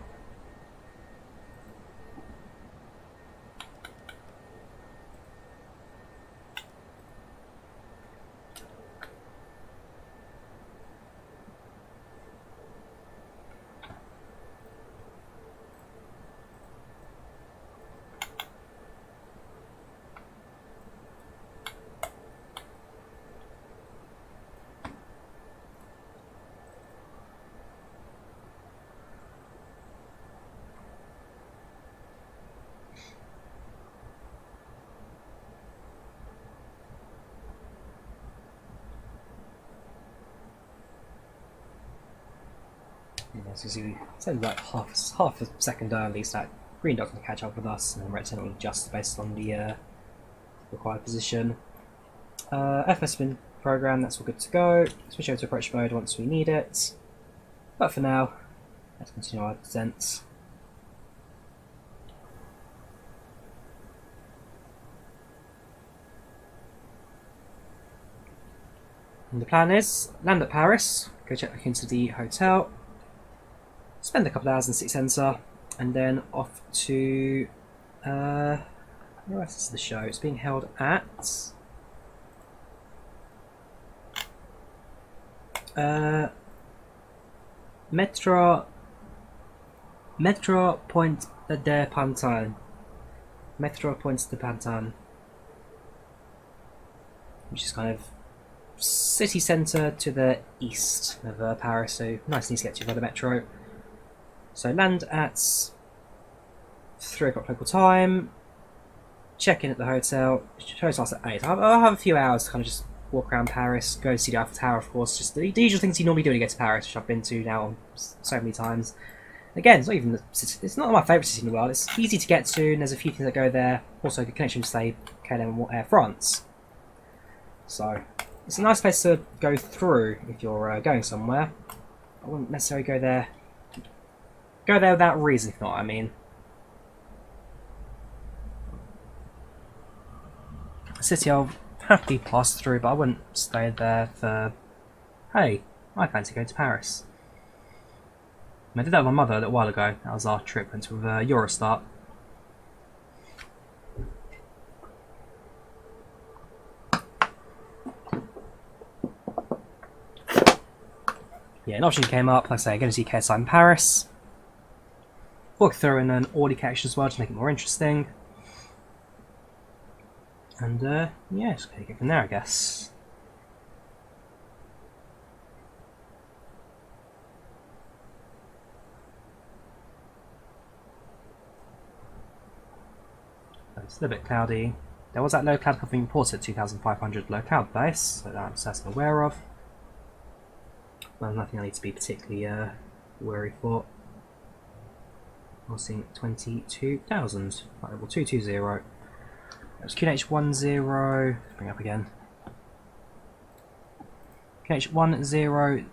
As you see, it's only like half a second early, so that green dot's going to catch up with us, and then red will adjust based on the required position. FS spin program, that's all good to go. Switch over to approach mode once we need it. But for now, let's continue our descent. And the plan is land at Paris, go check back into the hotel. Spend a couple of hours in the city centre, and then off to where else is the show? It's being held at Metro Point de Pantin. Metro Point de Pantin, which is kind of city centre to the east of Paris, so nice and easy to get to by the metro. So land at 3 o'clock local time, check in at the hotel. Show starts at 8. I'll have a few hours to kind of just walk around Paris, go see the Eiffel Tower, of course, just the usual things you normally do when you get to Paris, which I've been to now so many times. Again, it's not my favourite city in the world. It's easy to get to, and there's a few things that go there. Also, a good connection to, say, KLM and Air France. So, it's a nice place to go through if you're going somewhere. I wouldn't necessarily go there without reason, if you know what I mean. A city I'll happily pass through, but I wouldn't stay there for, hey, I fancy going to Paris. And I did that with my mother a little while ago. That was our trip, went to Eurostar. Yeah, an option came up, like I say, going to see KSI in Paris. We'll throw in an Orly connection as well to make it more interesting. And yeah, just take it from there, I guess. It's a little bit cloudy. There was that low cloud cover reported at 2,500 low cloud base, so that's I'm aware of. Well, nothing I need to be particularly worried for. We're seeing 22,000. Right, level 220. That's QNH10. Bring up again. QNH1008.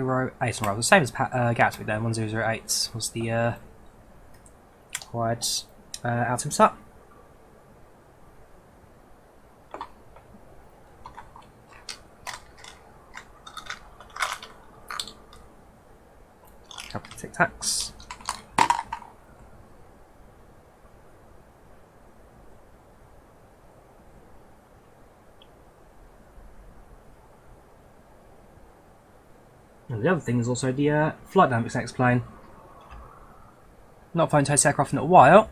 Alright, the same as Gatwick then. 1008 was the required Altum SUP. Couple of tic tacs. And the other thing is also the flight dynamics next plane. Not flown test aircraft in a while.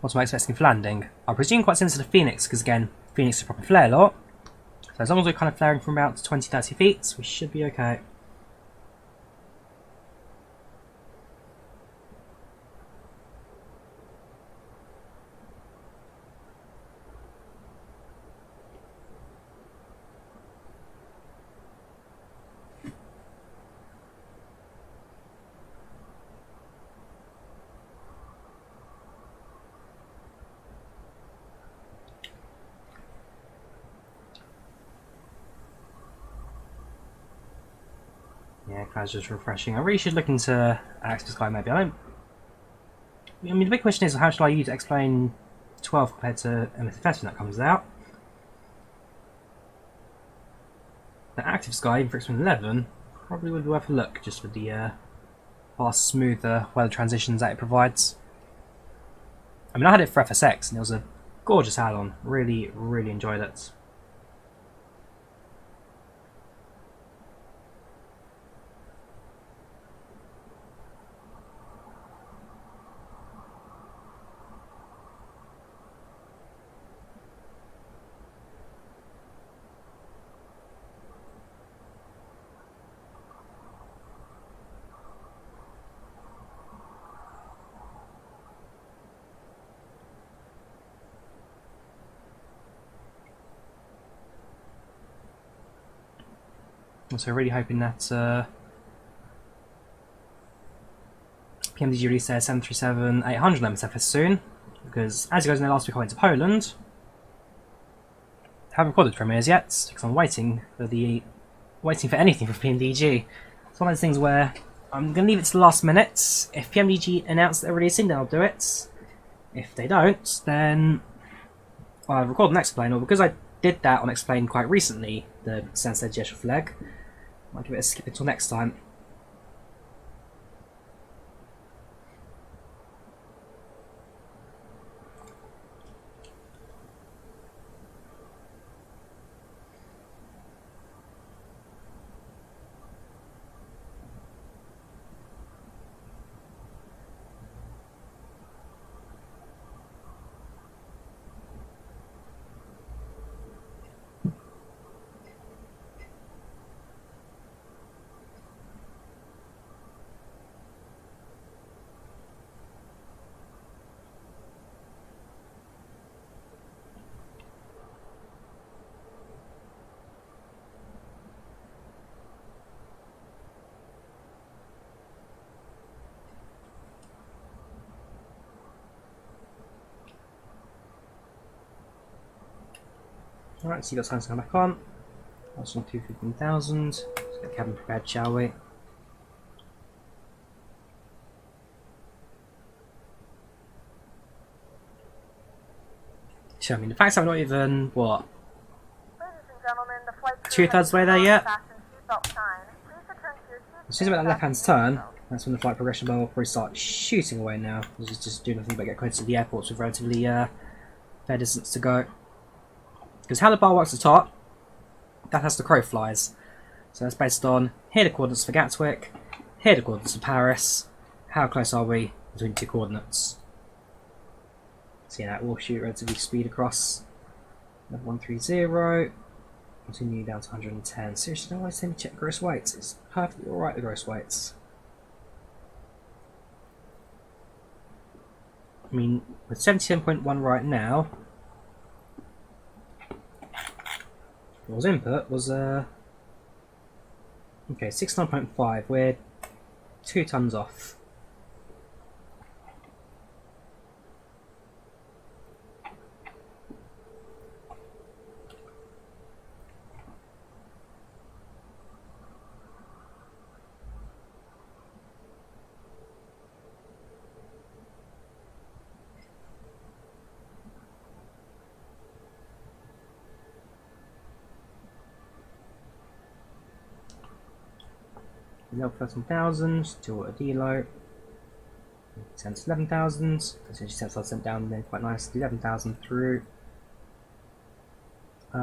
What am I expecting for landing? I presume quite similar to the Phoenix, because again, Phoenix is a proper flare lot. So as long as we're kind of flaring from about 20-30 feet, we should be okay. Yeah, cloud's just refreshing. I really should look into Active Sky maybe. I mean, the big question is how should I use explain 12 compared to MSFS when that comes out? The Active Sky, even for Explain 11, probably would be worth a look just with the fast, smoother weather transitions that it provides. I mean, I had it for FSX and it was a gorgeous add-on. Really, really enjoyed it. So really hoping that PMDG release their 737-800 MSFS soon, because as you guys know, last week I went to Poland. Haven't recorded premieres yet because I'm waiting for anything from PMDG. It's one of those things where I'm going to leave it to the last minute. If PMDG announce they're releasing, then I'll do it. If they don't, then I'll record the next Explain, or because I did that on Explain quite recently, the Sensei gesture flag, I'll give it a skip until next time. Alright, so you got time to come back on. That's on 215,000. Let's get the cabin prepared, shall we? So, I mean, the fact that I'm not even, what, Ladies and gentlemen, the flight crew two-thirds way there yet? fasten seatbelt sign. Please return to your seats. As soon as about that left-hand turn, that's when the flight progression bar will probably start shooting away now. This is just doing nothing but get closer to the airports with relatively fair distance to go. Because how the bar works at the top, that has the crow flies. So that's based on, here are the coordinates for Gatwick, here are the coordinates for Paris, how close are we between two coordinates. So yeah, that will shoot relatively speed across. Level 130, continue down to 110. Seriously, no, let me check gross weights. It's perfectly alright, the gross weights. I mean, with 77.1 right now, was input was okay, 69.5. We're 2 tons off. Level 13,000, still at a deload. 10 to 11,000. Essentially, 10,000 down there, quite nice. 11,000 through. So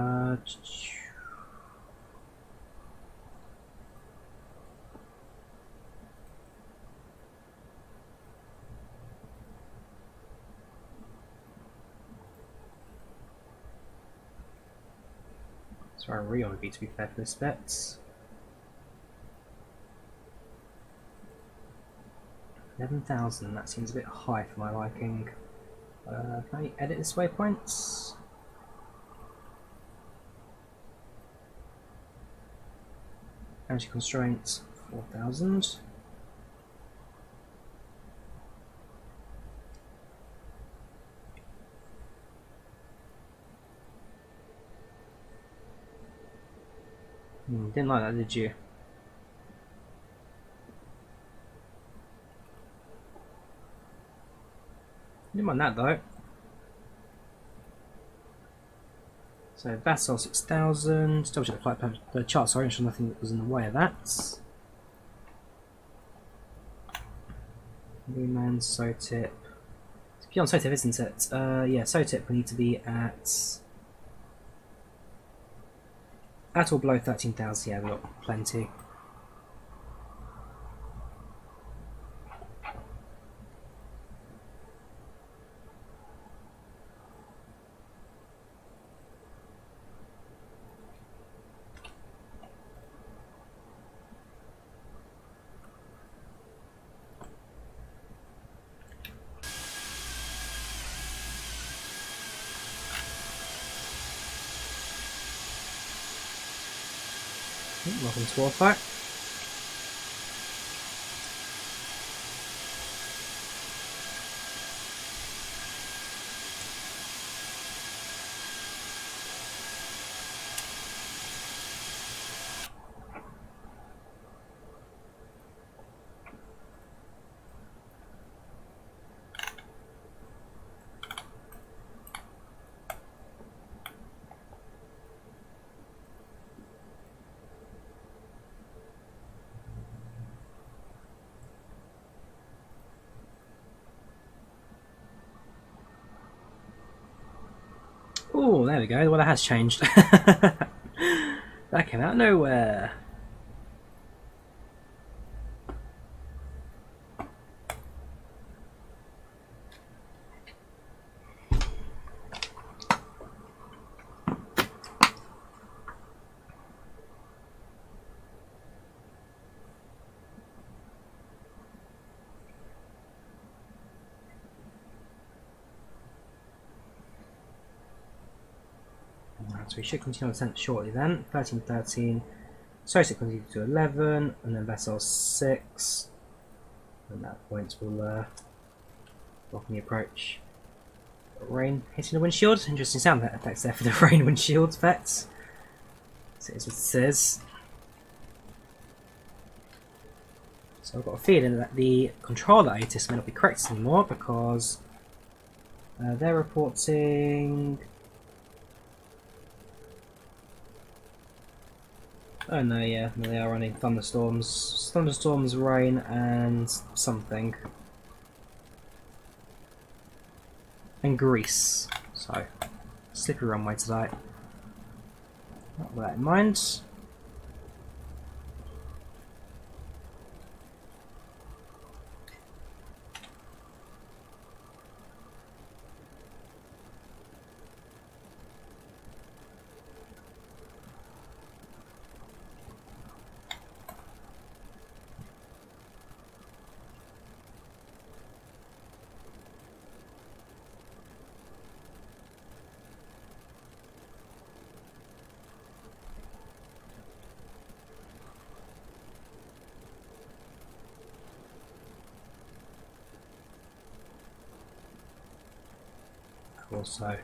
I really want to be fair for this bit. 11,000, that seems a bit high for my liking. Can I edit this waypoint? Energy constraints, 4,000. Didn't like that, did you? Didn't mind that though. So Vassal 6000. Double check the flight plan, the chart. Sorry, ensure nothing was in the way of that. Moonman, SOTIP. It's beyond SOTIP, isn't it? Yeah, SOTIP we need to be at or below 13,000. Yeah, we've got plenty. Welcome to Warfare. Oh, there we go. Well, that has changed. That came out of nowhere. So we should continue on descent shortly then. 13, 13. SOTIP continue to 11, and then Vessel 6. And at that point we'll block the approach. Rain hitting the windshield. Interesting sound effects there for the rain windshield effects. So it's what it says. So I've got a feeling that the controller ATIS may not be correct anymore because they're reporting. Oh no, yeah, they are running thunderstorms, rain, and something, and grease. So slippery runway today. Not with that in mind. Also,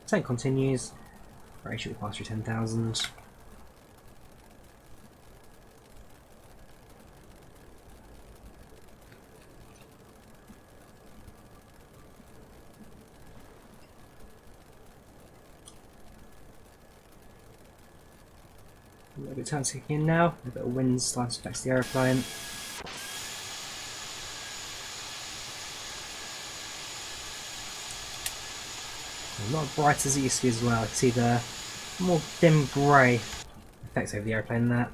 tank continues. Right, should we pass through 10,000? A little bit of time kicking in now. A bit of wind starting to affect the aeroplane. Not as bright as it used to be as well. I can see the more dim grey effects over the aeroplane than that.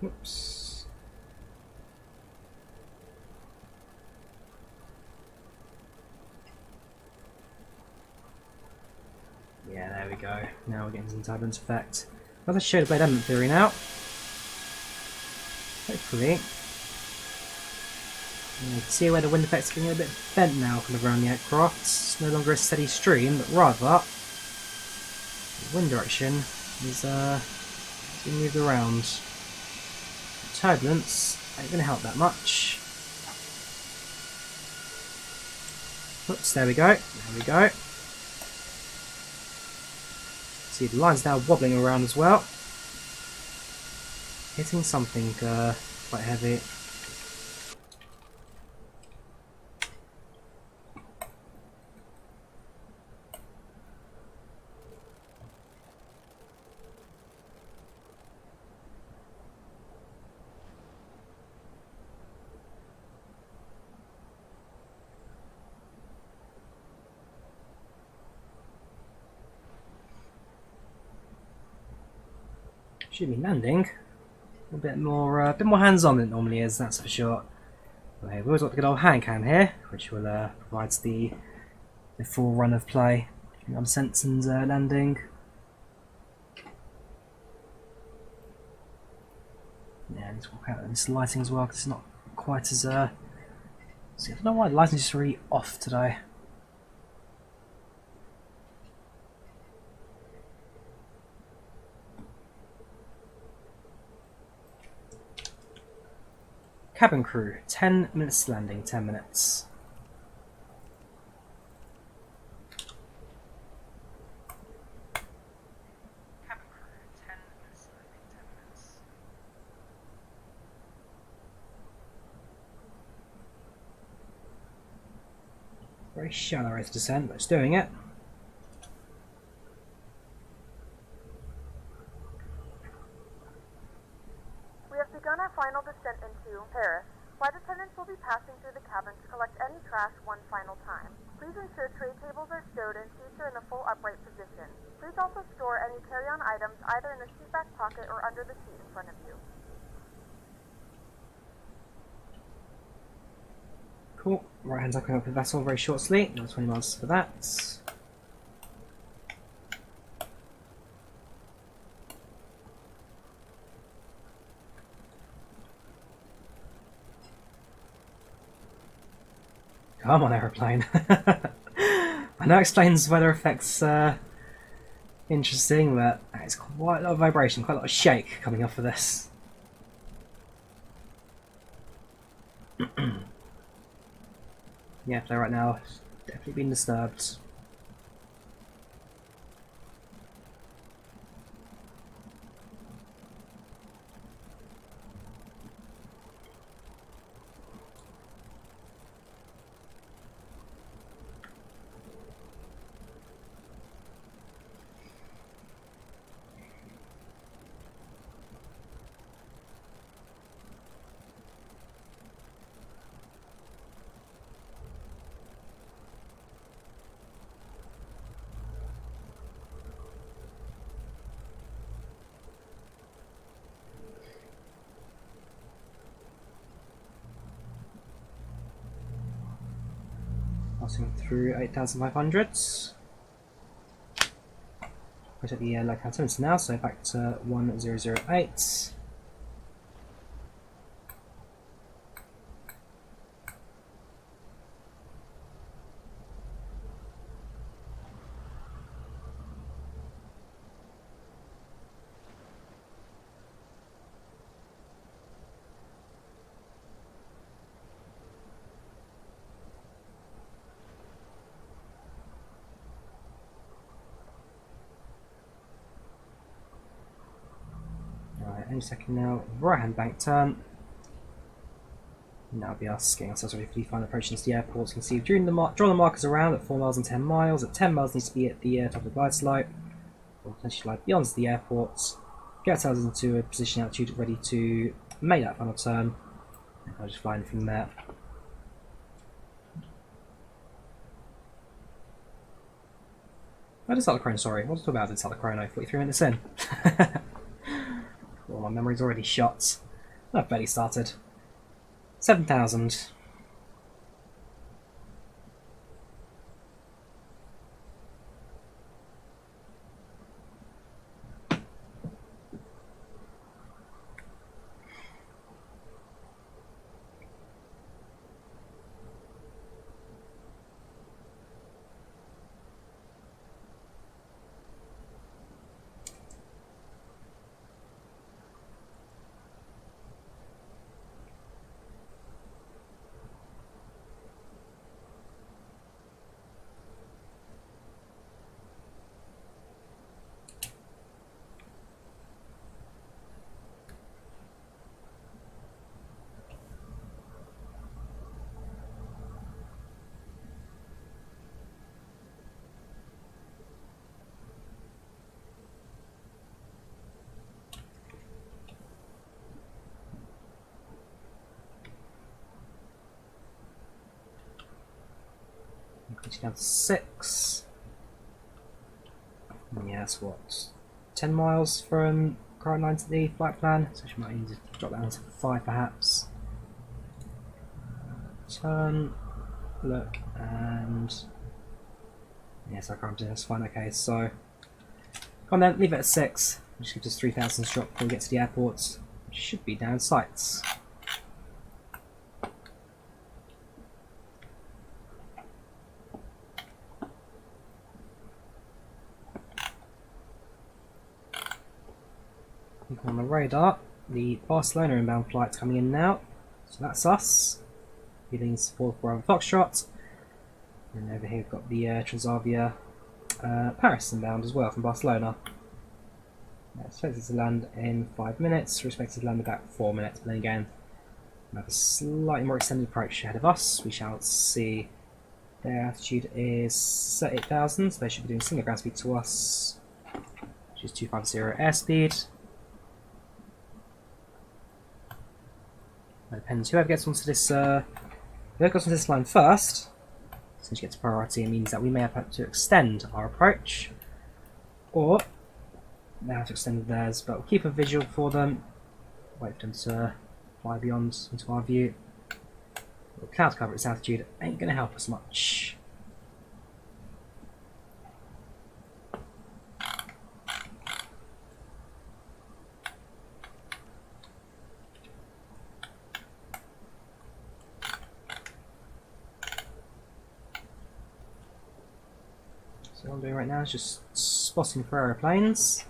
Oops. Yeah, there we go. Now we're getting some turbulence effect. Let's show the blade element theory now. Hopefully. You can see where the wind effect's getting a bit bent now kind of around the aircraft. It's no longer a steady stream, but rather the wind direction is being moved around. turbulence ain't going to help that much. Oops, there we go. There we go. See, the line's now wobbling around as well. Hitting something quite heavy. Should be landing. A bit more hands-on than it normally is, that's for sure. But hey, we've always got the good old hand cam here, which will provides the full run of play on descents and landing. Yeah, let's walk out of this lighting as well because it's not quite as see, I don't know why the lighting's just really off today. Cabin crew, 10 minutes landing, 10 minutes. Cabin crew, 10 minutes landing, 10 minutes. Very shallow rate of descent, but it's doing it. Begun our final descent into Paris. Flight attendants will be passing through the cabin to collect any trash one final time. Please ensure tray tables are stowed and seats are in a full upright position. Please also store any carry-on items either in the seat back pocket or under the seat in front of you. Cool. Right hand's coming up with the vessel very shortly. Another 20 miles for that. Come on, aeroplane. I know it explains weather effects interesting, but it's quite a lot of vibration, quite a lot of shake coming off of this. Yeah, so right now, it's definitely been disturbed. Passing through 8,500s. We're at the local alternatives now, so back to 1008. Any second now, right hand bank turn. Now be us getting ourselves ready for the final approach into the airport. You can see during the draw the markers around at 4 miles and 10 miles. At 10 miles needs to be at the top of the glide slope, or potentially slide beyond the airport. Get ourselves into a position altitude ready to make that final turn. And I'll just fly in from there. I did start the chrono, sorry. What was I talking about? I did start the chrono 43 minutes in. Well, my memory's already shot. I've barely started. 7,000. Going down to 6. Yeah, that's what, 10 miles from current line to the flight plan, so she might need to drop down to 5 perhaps. Turn, look, and yes, I can't do this. Fine, okay, so come on then, leave it at 6. Just gives us 3,000 drop before we get to the airport, which should be down sights. On the radar, the Barcelona inbound flight's coming in now, so that's us. Vueling's 4 Bravo Foxtrot, and over here we've got the Drawyah Paris inbound as well from Barcelona. Expected to land in 5 minutes, we're expected to land about 4 minutes, but then again, we have a slightly more extended approach ahead of us. We shall see. Their altitude is 38,000, so they should be doing similar ground speed to us, which is 250 airspeed. It depends whoever gets onto this line first. Since you get to priority, it means that we may have to extend our approach, or they have to extend theirs. But we'll keep a visual for them. Wait for them to fly beyond into our view. The cloud cover at this altitude ain't going to help us much. So what I'm doing right now is just spotting for aeroplanes.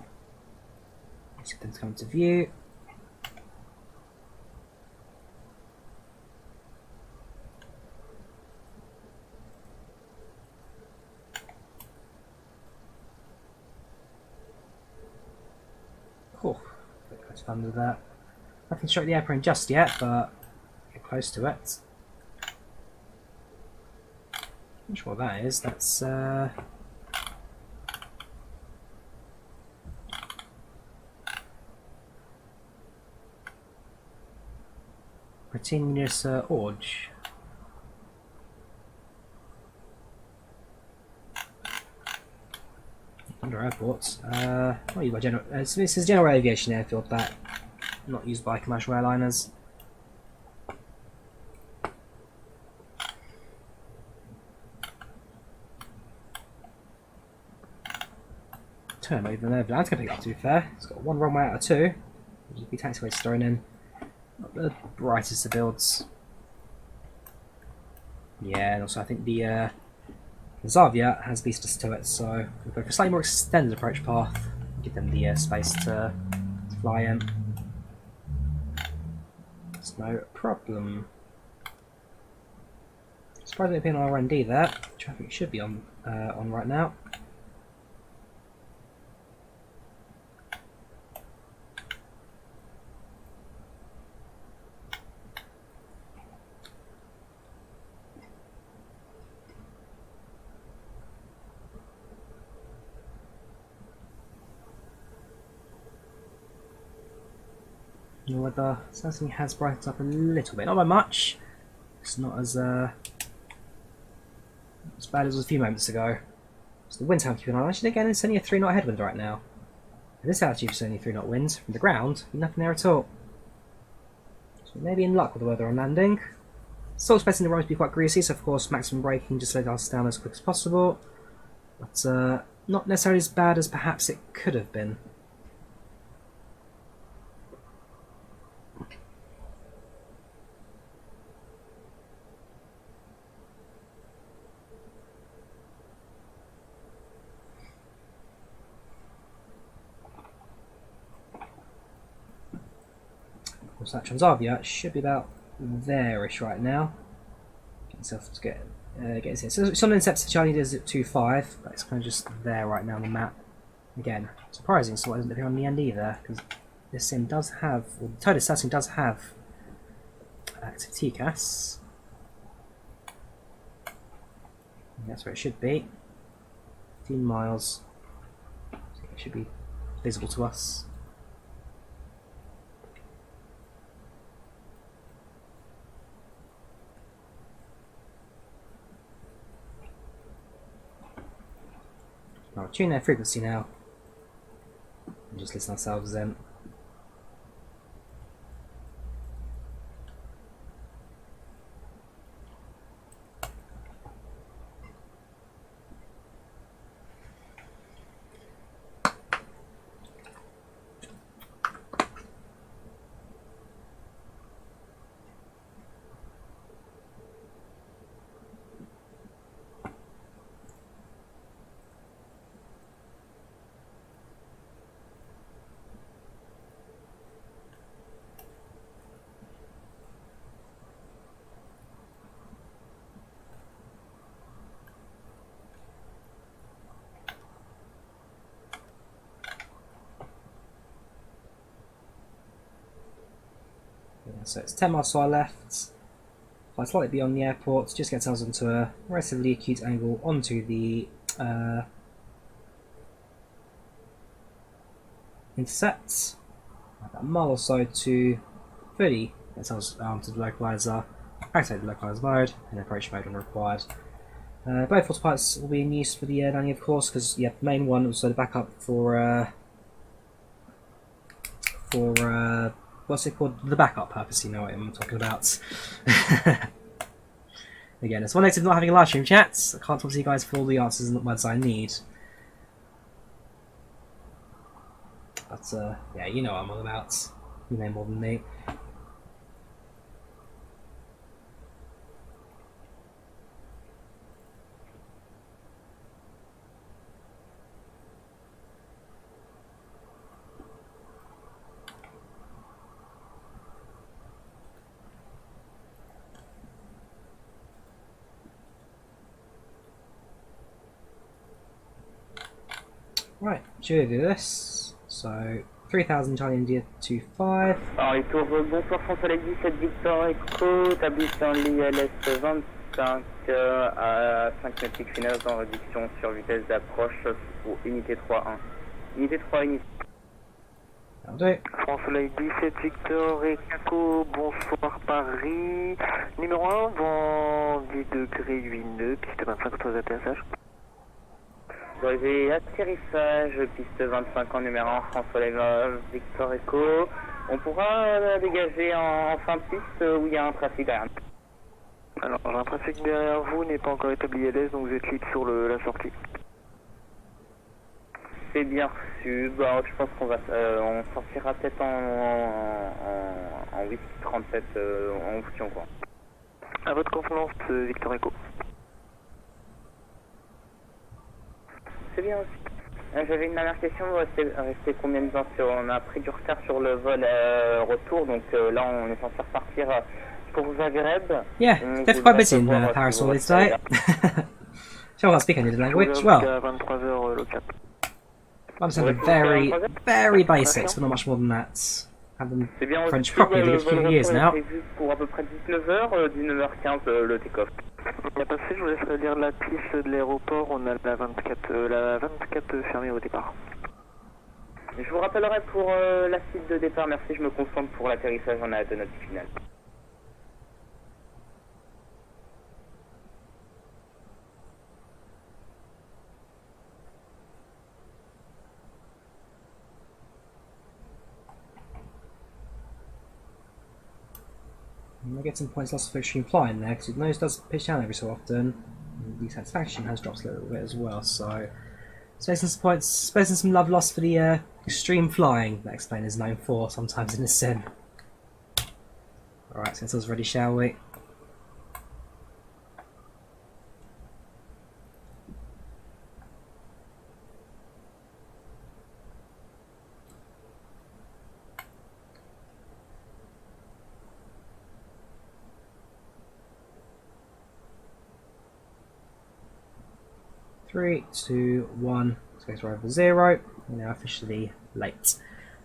Let's get them to come into view. Oh, a bit close under that. Nothing to strike the airplane just yet, but get close to it. Not sure what that is. That's Continuous Orge. Under airports. Not used by general. This is general aviation airfield, that not used by commercial airliners. Turn over there. That's going to pick up, to be fair. It's got 1 runway out of 2. Which would be taxiways thrown in. Not the brightest of builds. Yeah, and also I think the Drawyah has vistas to it, so we'll go for a slightly more extended approach path. Give them the space to fly in. It's no problem. Surprisingly, being on R&D there. Traffic should be on right now. The weather certainly has brightened up a little bit, not by much. It's not as bad as it was a few moments ago. So the wind time keeping on. Actually, again, it's only a 3-knot headwind right now. At this altitude, it's only a 3-knot wind from the ground. Nothing there at all. So maybe in luck with the weather on landing. Still expecting the road to be quite greasy, so of course maximum braking just let us down as quick as possible. But not necessarily as bad as perhaps it could have been. That Drawyah should be about there-ish right now. Get yourself to get it in. So it's on intercept Charlie does at 2.5, but it's kind of just there right now on the map. Again, surprising, so it doesn't appear on the end either, because this sim does have, or the ToLiss setting does have active TCAS. That's where it should be. 15 miles. So it should be visible to us. I'll tune their frequency now. And just listen ourselves in. So it's 10 miles to our left, fly slightly beyond the airport, just get ourselves onto a relatively acute angle onto the intercept, about a mile or so to fully get ourselves to the localizer, activate the localizer mode, and approach mode when required. Both autopilots will be in use for the landing, of course, because the main one was the backup for what's it called? The backup purpose, you know what I'm talking about. Again, it's one negative not having a live stream chat. I can't talk to you guys for all the answers and the words I need. But, yeah, you know what I'm all about. You know more than me. Right, should we do this? So, 3000 Charlie India 25. Retour, bonsoir François 17 Victor Echo, établi en l'ILS 25 à 5 nautiques finales en réduction sur vitesse d'approche pour unité 3-1. Unité 3 unité. That'll do. François 17 Victor Echo, bonsoir Paris. Numéro 1, vent 10 degrés 8 nœuds, piste 25 autour d'atterrissage. Arrivé atterrissage, piste 25 en numéro 1, François Victor Echo. On pourra dégager en fin de piste où il y a un trafic derrière. Alors, j'ai un trafic derrière vous, n'est pas encore établi LS, donc vous êtes libre sur la sortie. C'est bien reçu. Bah, je pense qu'on va, on sortira peut-être en whisky 37 en vous tient quoi. À votre convenance, Victor Echo. C'est bien aussi. J'avais une dernière question, rester combien de temps on a pris du retard sur le vol retour, donc là on est censé repartir pour Zagreb. Yeah, they're quite busy in Paris-Orly today. Sure, I'll speak any language. Well, I'm saying very, very basics, but not much more than that. Have them French properly for a few years now. Pour à peu près 19h, 19h15 le take-off. Il a passé, je vous laisserai lire la piste de l'aéroport, on a la 24 fermée au départ. Je vous rappellerai pour la suite de départ, merci, je me concentre pour l'atterrissage en hâte de notre finale. I get some points lost for extreme flying there, because the nose does pitch down every so often. The satisfaction has dropped a little bit as well, so spacing some points, spacing some love lost for the extreme flying that X-Plane is known for sometimes in a sim. Alright, so it's us ready, shall we? Three, two, one. Space over 0. We're now officially late.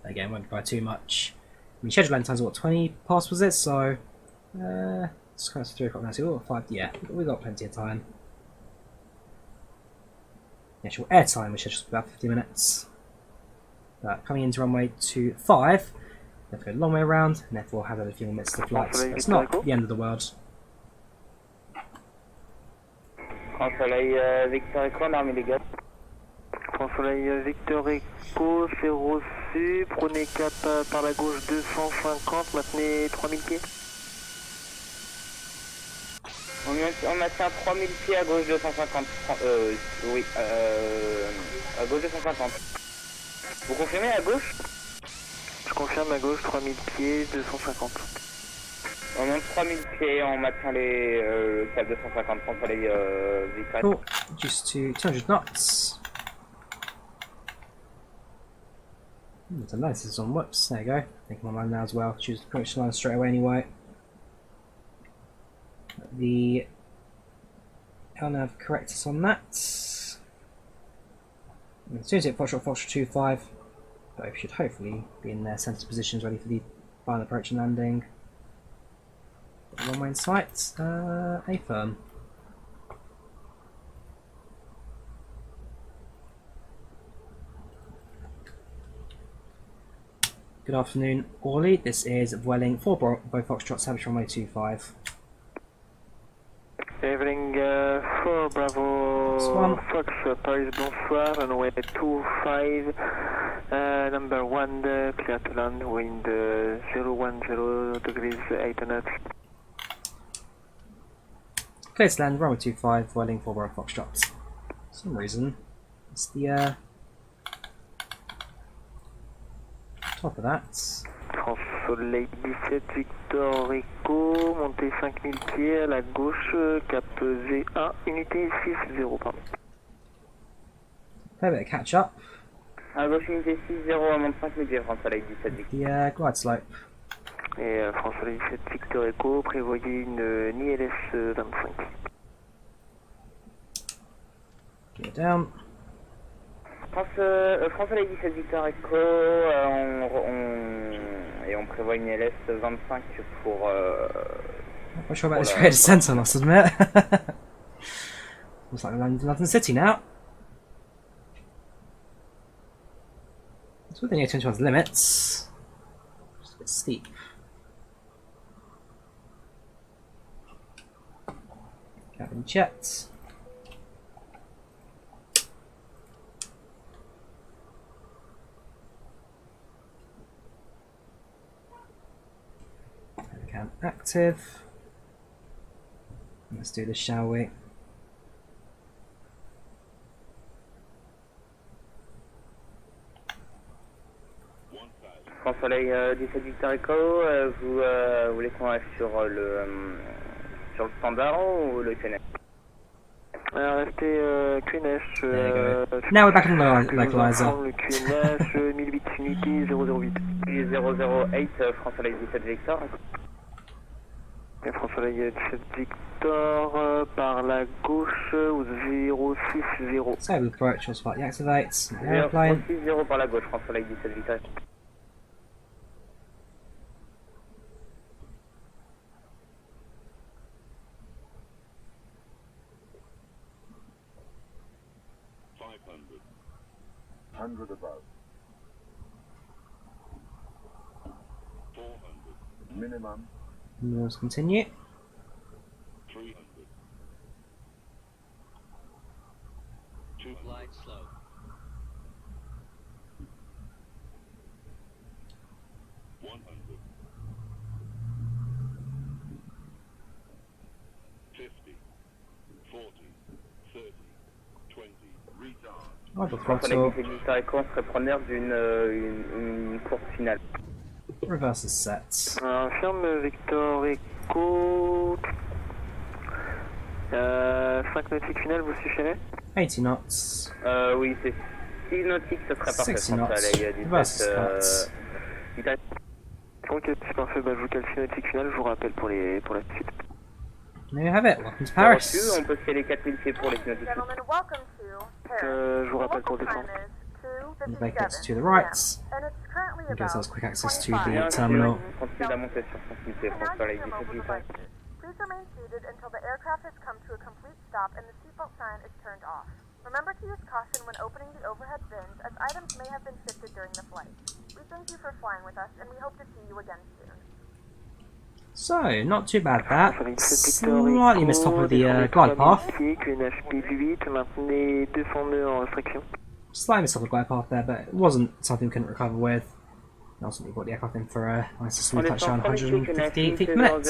Again, won't by too much. I mean, scheduled landing times are what, 20 past was it? So, it's kind of 3 o'clock now. So we've got 5. Yeah, we've got plenty of time. The actual air time, which is just about 50 minutes. But coming into runway 25, we have to go a long way around, and therefore have a few more minutes to flight. So it's not the end of the world. Grand Soleil Victor Echo, on a armé les gars. France Soleil Victor Echo, c'est reçu. Prenez cap par la gauche 250, maintenez 3000 pieds. On maintient 3000 pieds à gauche 250. Oui, à gauche 250. Vous confirmez à gauche? Je confirme à gauche 3000 pieds 250. On monte 3000 pieds, on maintient le cap 250 contre les Victor. Cool. Just to 200 knots. There's a license on. Whoops, there you go. Thinking my line now as well. Choose the approach line straight away anyway. The LNAV correct us on that. And as soon as it Foxtrot 25, both should hopefully be in their centre positions ready for the final approach and landing. Runway in sight, A firm. Good afternoon, Orly. This is Vueling for Bravo Foxtrot, Savage Runway 25. Evening 4 Bravo Fox Paris, bonsoir, runway 25, number 1, clear to land, wind 010 degrees 8 knots. Clear to land, runway 25, Vueling for Bravo Foxtrot. For some reason, it's the top of that. France Soleil 17 Victor Echo, montez 5000 pieds à la gauche, cap Z1, unité 60, pardon. Fair bit of catch up. À gauche unité 60, on monte 5000 pieds, France Soleil 17 Victor. The glide slope. Et France Soleil 17 Victor Echo, prévoyez une ILS 25. Get it down. France Soleil 17 Victor Echo, et on prévoit une LS 25 pour... Not quite sure about this straight descent, I must admit. Looks like we're landing in London City now. It's within the A321's limits. Just a bit steep. Cabin checked. Cam active. Let's do this, shall we? France Soleil 17 Victor Echo, vous voulez qu'on reste sur le standard ou le QNH? Restez QNH. Now we're back on the localizer. Le QNH 1008 unité 008. 008 France Soleil 17 Victor. Et France Soleil 17 Victor par la gauche au 060. Stable approach, will slightly activates. Airplane. 060 par la gauche, France Soleil 17 Victor. Above. 400. Minimum. Let's continue. 300. Glide slow. 100. 50. 40. 30. 20. Retard. Idle France Soleil throttle. 17 Victor Echo, on serait preneur d'une course finale. Reverse is set. Infirme Victor Echo. 5 nautiques finales, vous suffirez? 80 knots. Oui, c'est 6 nautiques, ce serait parfait. 60 knots. France Soleil Reverse 17 cuts. Victor. Ok, c'est parfait, bah, je vous cale 6 nautiques finales, je vous rappelle pour la suite. There you have it. Welcome to Reçu, Paris. on peut scaler 4000 pieds pour les nautiques. Gentlemen, welcome to Paris. Je vous The rappelle pour local descendre. time is And make it 2:57 to the right. p.m., and it's currently And gives about us quick access to 25. the terminal. Continue à monter sur 5000 pieds, You can France now Soleil use your 17 mobile Victor. devices. Please remain seated until the aircraft has come to a complete stop and the seatbelt sign is turned off. Remember to use caution when opening the overhead bins, as items may have been shifted during the flight. We thank you for flying with us, and we hope to see you again soon. So, not too bad that. Slightly missed top of the glide path. QNH 8, maintenez 200 nœuds en restriction. slightly missed off the glide path there, but it wasn't something we couldn't recover with. And ultimately brought the aircraft in for a nice smooth touchdown, 150 feet per minute.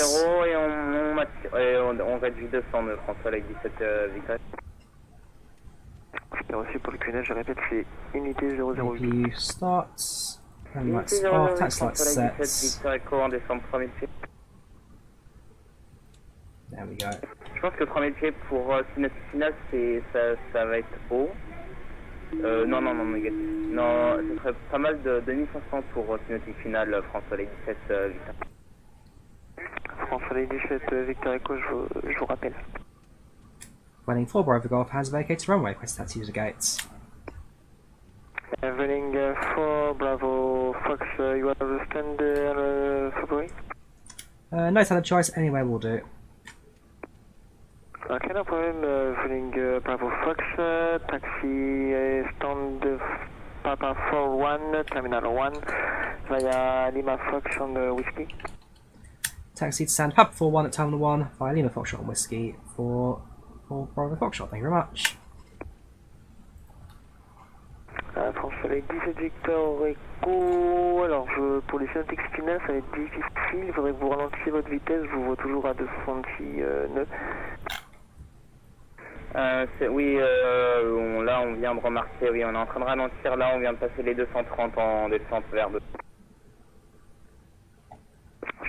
Et on réduit 200 de François avec 17 Victor. C'est reçu pour le QNH, je répète, c'est unité 008. You start, and lights off, tax lights set. Victor Echo en décembre 3000 pieds. There we go. Je pense que 3000 pieds pour Cinétique Final, ça va être haut. Non, négatif. Non, ce serait pas mal de 2500 pour Cinétique Final, François les 17 Victor. François les 17 Victor Echo, je vous rappelle. Vueling 4 Bravo Golf has vacated runway, press taxi to the gates. Vueling 4 Bravo Fox, you have a stand February? No other choice, anywhere will do. Ok, no problem. Vueling Bravo Fox, taxi stand Papa 41, Terminal 1, via Lima Fox on the Whiskey. Taxi to stand Pub 41 at Terminal 1 via Lima Foxtrot on Whiskey for Bravo Foxtrot, thank you very much. François les 17 Victor Echo, alors pour les synthèques finales ça va être difficile, il faudrait que vous ralentissiez votre vitesse, je vous vois toujours à 266 nœuds. Oui, là on vient de remarquer, oui, on est en train de ralentir, là on vient de passer les 230 en descente vers 2.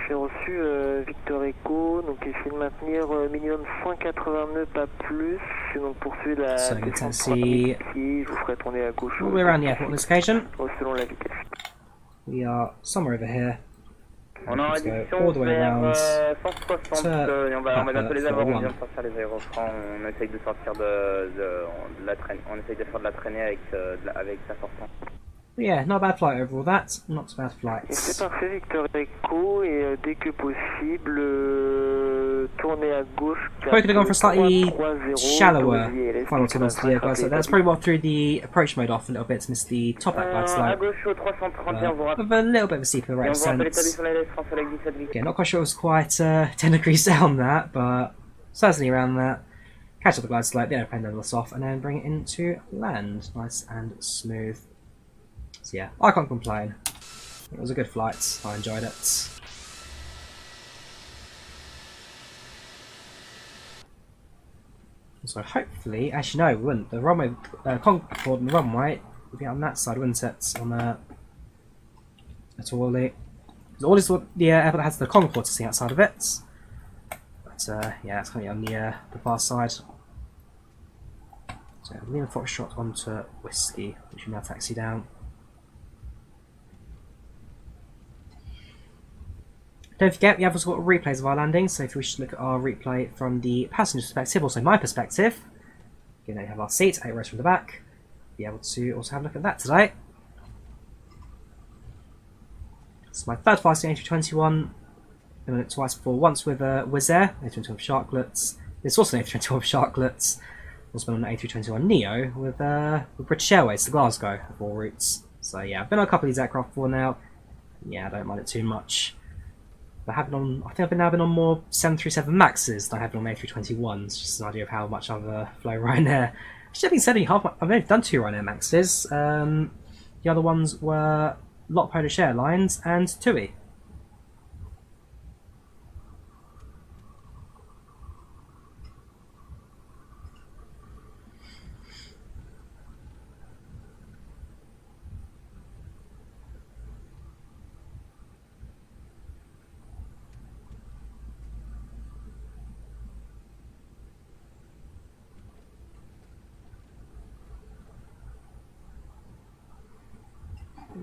J'ai reçu Victor Echo, donc essayez de maintenir minimum 180 nœuds, pas plus. Donc poursuivez la So descente taxi 3000 pieds, je vous ferai tourner à gauche all the way around the airport on this occasion. selon la vitesse. We are somewhere over here. On est en Let's go réduction all the way vers around 160, et on va bientôt les avoir, on vient de sortir les aérofreins, on essaye de sortir de la traînée, on essaye de faire de la traînée avec sa sortante. Yeah, not a bad flight overall, that. Not a bad Et c'est flight. parfait Victor Echo, et dès que possible, tournez à gauche. Probably could have gone for a slightly 330, shallower ToLiss, final towards the glide slope. That's probably what threw the approach mode off a little bit to miss the top at glide À slope. gauche au 331, vous rappelez. With a little bit of a steeper rate Et on of voit un peu descent. l'établi sur la LS France avec 17 Victor. Yeah, not quite sure it was quite 10 degrees down that, but certainly around that. Catch up the glide slope, the airplane level us off, and then bring it into land. Nice and smooth. So yeah, I can't complain. It was a good flight, I enjoyed it. So hopefully, actually no, we wouldn't. The runway, Concorde and the runway would be on that side, wouldn't it? On at Orly. All is what the airport has the Concorde to see outside of it. But yeah, it's going to be on the far side. So Lima Foxtrot onto Whiskey, which we now taxi down. Don't forget, we have also got replays of our landings, so if you wish to look at our replay from the passenger perspective, also my perspective, you know, you have our seat, 8 rows from the back, be able to also have a look at that today. It's my third flight in A321, I've done it twice before, once with Wizz Air, A321 Sharklets, it's also an A321 Sharklets, also been on an A321 Neo with British Airways to Glasgow of all routes. So yeah, I've been on a couple of these aircraft before now, yeah, I don't mind it too much. I think I've now been on more 737 Maxes than I have been on A321s, just an idea of how much I've flown Ryanair. Actually, I've been said I've only done 2 Ryanair Maxes. The other ones were Lot Polish Airlines and TUI.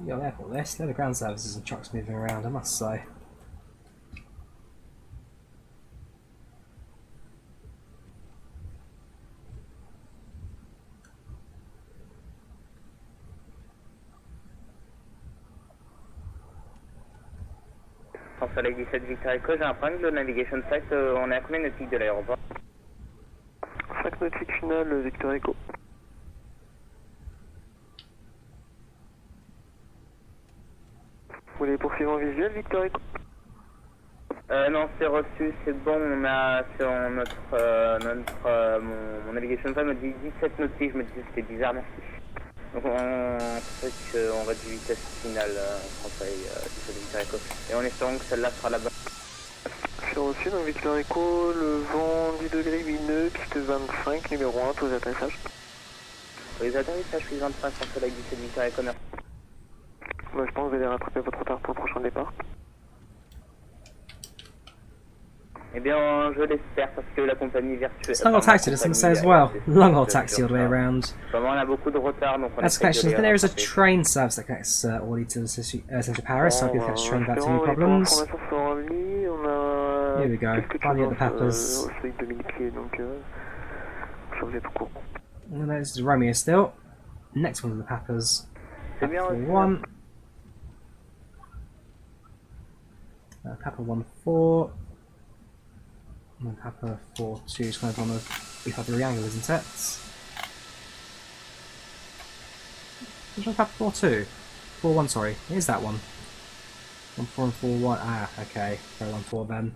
Your airport list, there are the ground services and trucks moving around, I must say. François les 17 Victor Echo, j'ai un problème de navigation site, on est à combien de nautiques de l'aéroport? 5 nautiques finales Victor Echo. Vous voulez poursuivre en visuel, Victor Echo? Non, c'est reçu, c'est bon, on a sur mon navigation site me dit 17 nautiques, je me disais c'était bizarre, merci. Donc on sait qu'on réduit vitesse finale Français 17 Victor Echo. Et en espérant que celle-là sera la bonne. C'est reçu, donc Victor Echo, le vent 10 degrés lumineux, piste 25, numéro 1, tous les atterrissages. Pour les atterrissages, piste 25, Français 17 Victor Echo, merci. Moi, je pense que vous allez rattraper votre retard pour le prochain départ. Eh bien, je l'espère parce que la compagnie virtuelle. Long haul taxi doesn't say as well. Long haul taxi all the way around. Vraiment, on a beaucoup de retard, donc on As connections, then there is a train service that connects Orly to the central Paris, so I could catch a train without too many problems. Here we go, finally at the Peppers. And there's Romeo still. Next one is the Peppers. One. Pepper 1-4. And then Pepper 4-2 is kind of on the B5 angle, isn't it? Which one's Pepper 4-2? 4-1, sorry. It is that one. 1-4 and 4-1. Ah, okay. Go 1-4 then.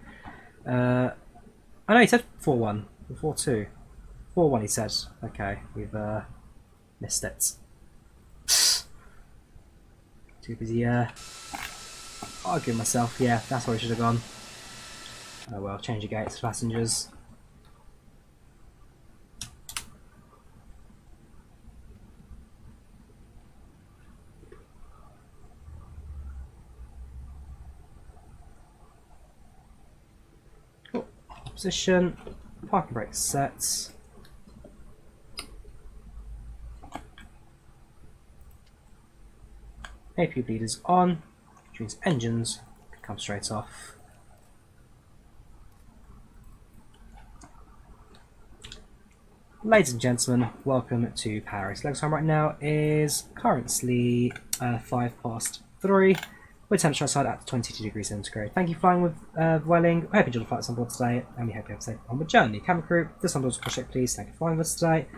Oh no, he said 4-1. 4-2. 4-1 he said. Okay, we've missed it. Too busy arguing myself. Yeah, that's where I should have gone. Oh well, change your gates, passengers. Cool. Position. Parking brake set. AP bleeders on, which means engines can come straight off. Ladies and gentlemen, welcome to Paris. Legs time right now is currently 3:05. With temperature outside at 22 degrees centigrade. Thank you for flying with Vueling. I hope you enjoyed the flights on board today, and we hope you have a safe onward journey. Camera crew, this on board Pushback, please. Thank you for flying with us today.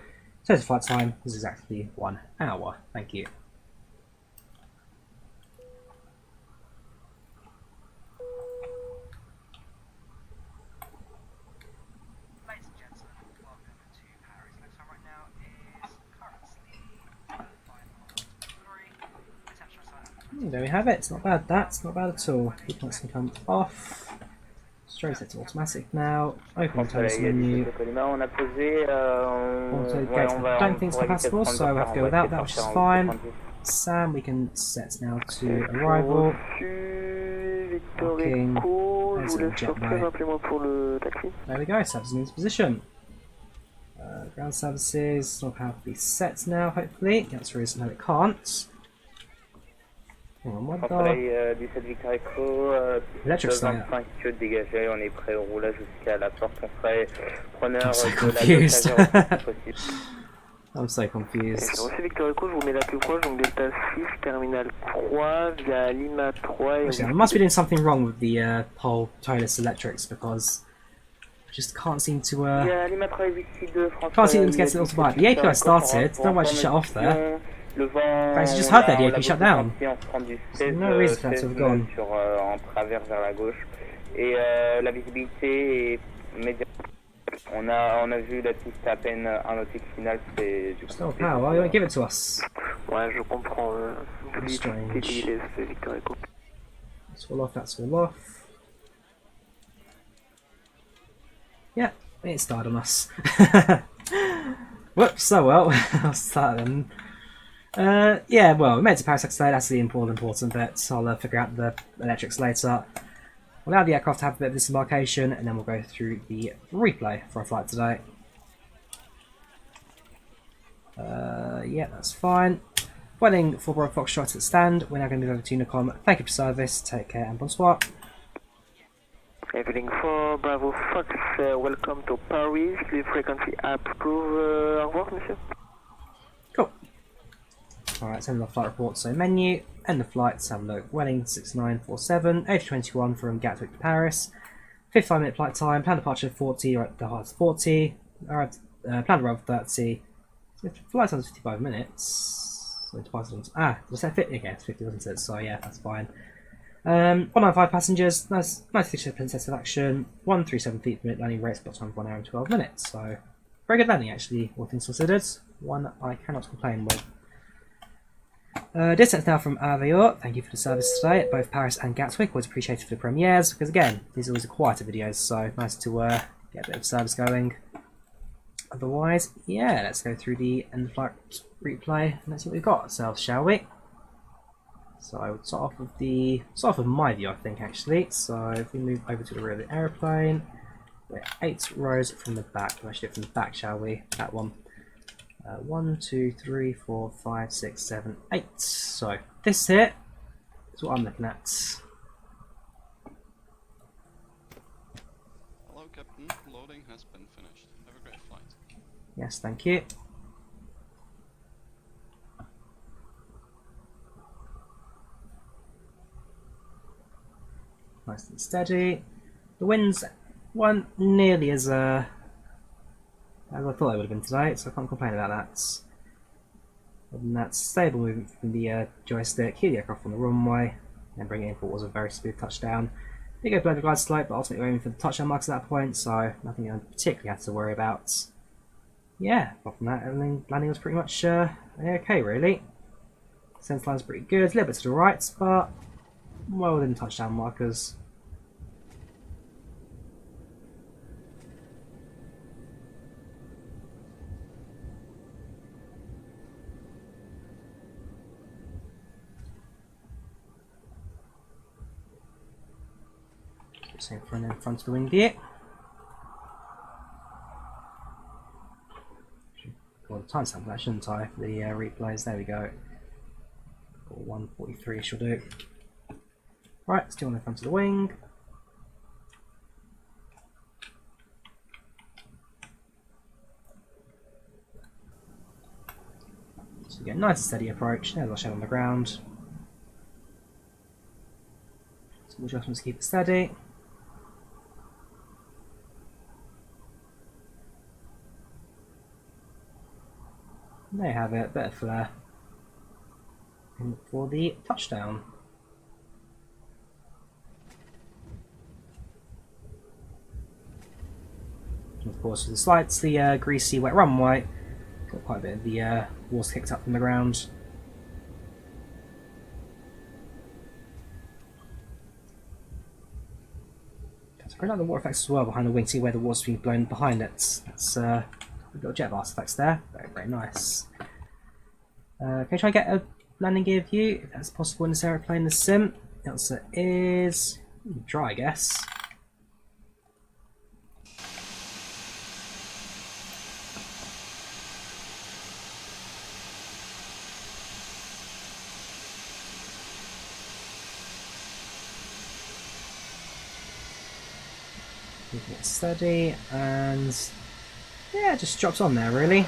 Total flight time is exactly 1 hour. Thank you. There we have it. It's not bad. That's not bad at all. Heat points can come off. Straight set to automatic now. Open the ToLiss menu. Auto gate. I don't think it's compatible, so we'll have to go without that, which is fine. Sam, we can set now to arrival. Parking. There's a jetway. There we go. Service in its position. Ground services will have to be set now. Hopefully, the answer is no, it can't. Electric Slayer. I'm so confused. I'm so confused. Actually, I must be doing something wrong with the whole ToLiss electrics because I just can't seem to can't seem to get it all to buy. The API started, don't know why it shut off there. Guys, you just heard that the AP shut down. There's no reason for that to have gone. Still power, why you won't give it to us? Strange. That's all off, that's all off. Yeah, it started on us. Whoops, oh well, I'll start then. Yeah, well, we made it to Paris today, that's the important bit. I'll figure out the electrics later. We'll allow the aircraft to have a bit of disembarkation, and then we'll go through the replay for our flight today. Yeah, that's fine. Vueling for Bravo Foxtrot at stand. We're now going to move over to Unicom. Thank you for service, take care, and bonsoir. Vueling for Bravo Fox, welcome to Paris. The frequency approve. Au revoir, monsieur. Cool. Alright, send the flight report. So menu, end the flight, let's have a look. Vueling 6947, A321 from Gatwick to Paris. 55-minute flight time, planned departure 40, or at the heart 40. Alright, planned arrival 30. So flight time is 55 minutes. So departure was that 50? Okay, it's 50, wasn't it? So yeah, that's fine. 195 passengers, nice 96% satisfaction, 137 feet per minute landing rate, spot time of 1 hour and 12 minutes. So very good landing actually, all things considered. One I cannot complain with. Distance now from IVAO. Thank you for the service today at both Paris and Gatwick. Always appreciated for the premieres because again, these are always the quieter videos, so nice to get a bit of service going. Otherwise, yeah, let's go through the end-of-flight replay and let's see what we've got ourselves, shall we? So I would start off with my view, I think, actually. So if we move over to the rear of the aeroplane, we're 8 rows from the back. Let's do it from the back, shall we? That one. 1, 2, 3, 4, 5, 6, 7, 8. So this here is what I'm looking at. Hello, Captain. Loading has been finished. Have a great flight. Yes, thank you. Nice and steady. The winds weren't nearly as I thought they would have been today, so I can't complain about that. Other than that, stable movement from the joystick, hear the aircraft on the runway, and bring it in for what was a very smooth touchdown. Did go below the glide slope, but ultimately we're aiming for the touchdown marks at that point, so nothing I particularly had to worry about. Yeah, apart from that, everything landing was pretty much okay, really. Sense line's pretty good, a little bit to the right, but well within touchdown markers. Same front and front of the wing view. Well, the time sample that, shouldn't I? For the replays, there we go. 143 should do. Right, still on the front of the wing. So we get a nice and steady approach. There's our shell on the ground. Some adjustments to keep it steady. There you have it, bit of flare. And for the touchdown. And of course, with the slightly greasy, wet runway, got quite a bit of the walls kicked up from the ground. That's pretty like the water effects as well behind the wing. See where the water's being blown behind it. That's little jet blast effects there. Very, very nice. Can I try and get a landing gear view, if that's possible in this aeroplane, the sim? The answer is dry, I guess. Keeping it steady, and yeah, it just drops on there, really.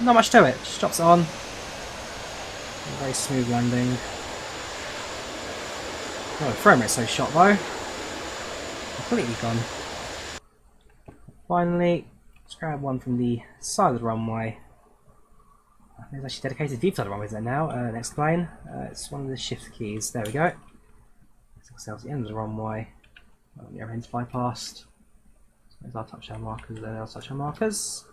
Not much to it, just drops it on. Very smooth landing. Oh, the frame rate's so shot though. Completely gone. Finally, let's grab one from the side of the runway. I think there's actually a dedicated view side of the runway there now. Next plane. It's one of the shift keys. There we go. Let's ourselves at the end of the runway. The airplane's fly past. There's our touchdown markers, there are our touchdown markers.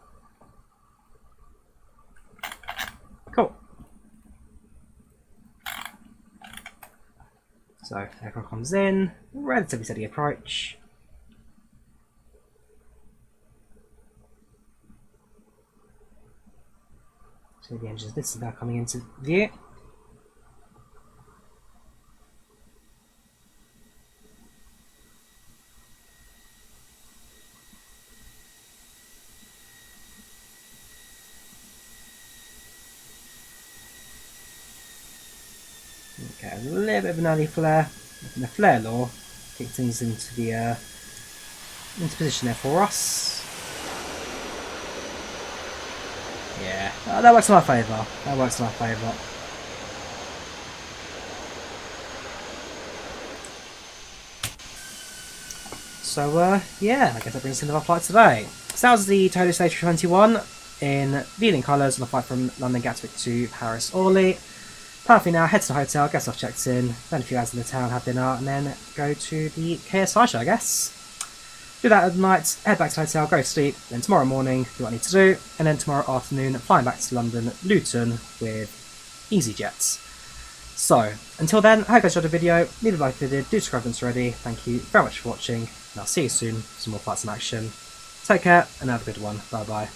Cool. So, aircraft comes in, relatively steady approach. So the engines, this is now coming into view. Okay, a little bit of an early flare. And the flare law kicks things into the into position there for us. Yeah, that works in our favour. That works in our favour. So yeah, I guess that brings us into our flight today. So that was the ToLiss A321 in Vueling colours on the flight from London Gatwick to Paris-Orly. Perfectly now, head to the hotel, get stuff checked in, spend a few hours in the town, have dinner, and then go to the KSI show, I guess. Do that at night, head back to the hotel, go to sleep, then tomorrow morning do what I need to do, and then tomorrow afternoon flying back to London Luton with EasyJet. So, until then, I hope you guys enjoyed the video. Leave a like if you did, do subscribe if it's ready. Thank you very much for watching, and I'll see you soon for some more flights in action. Take care, and have a good one. Bye bye.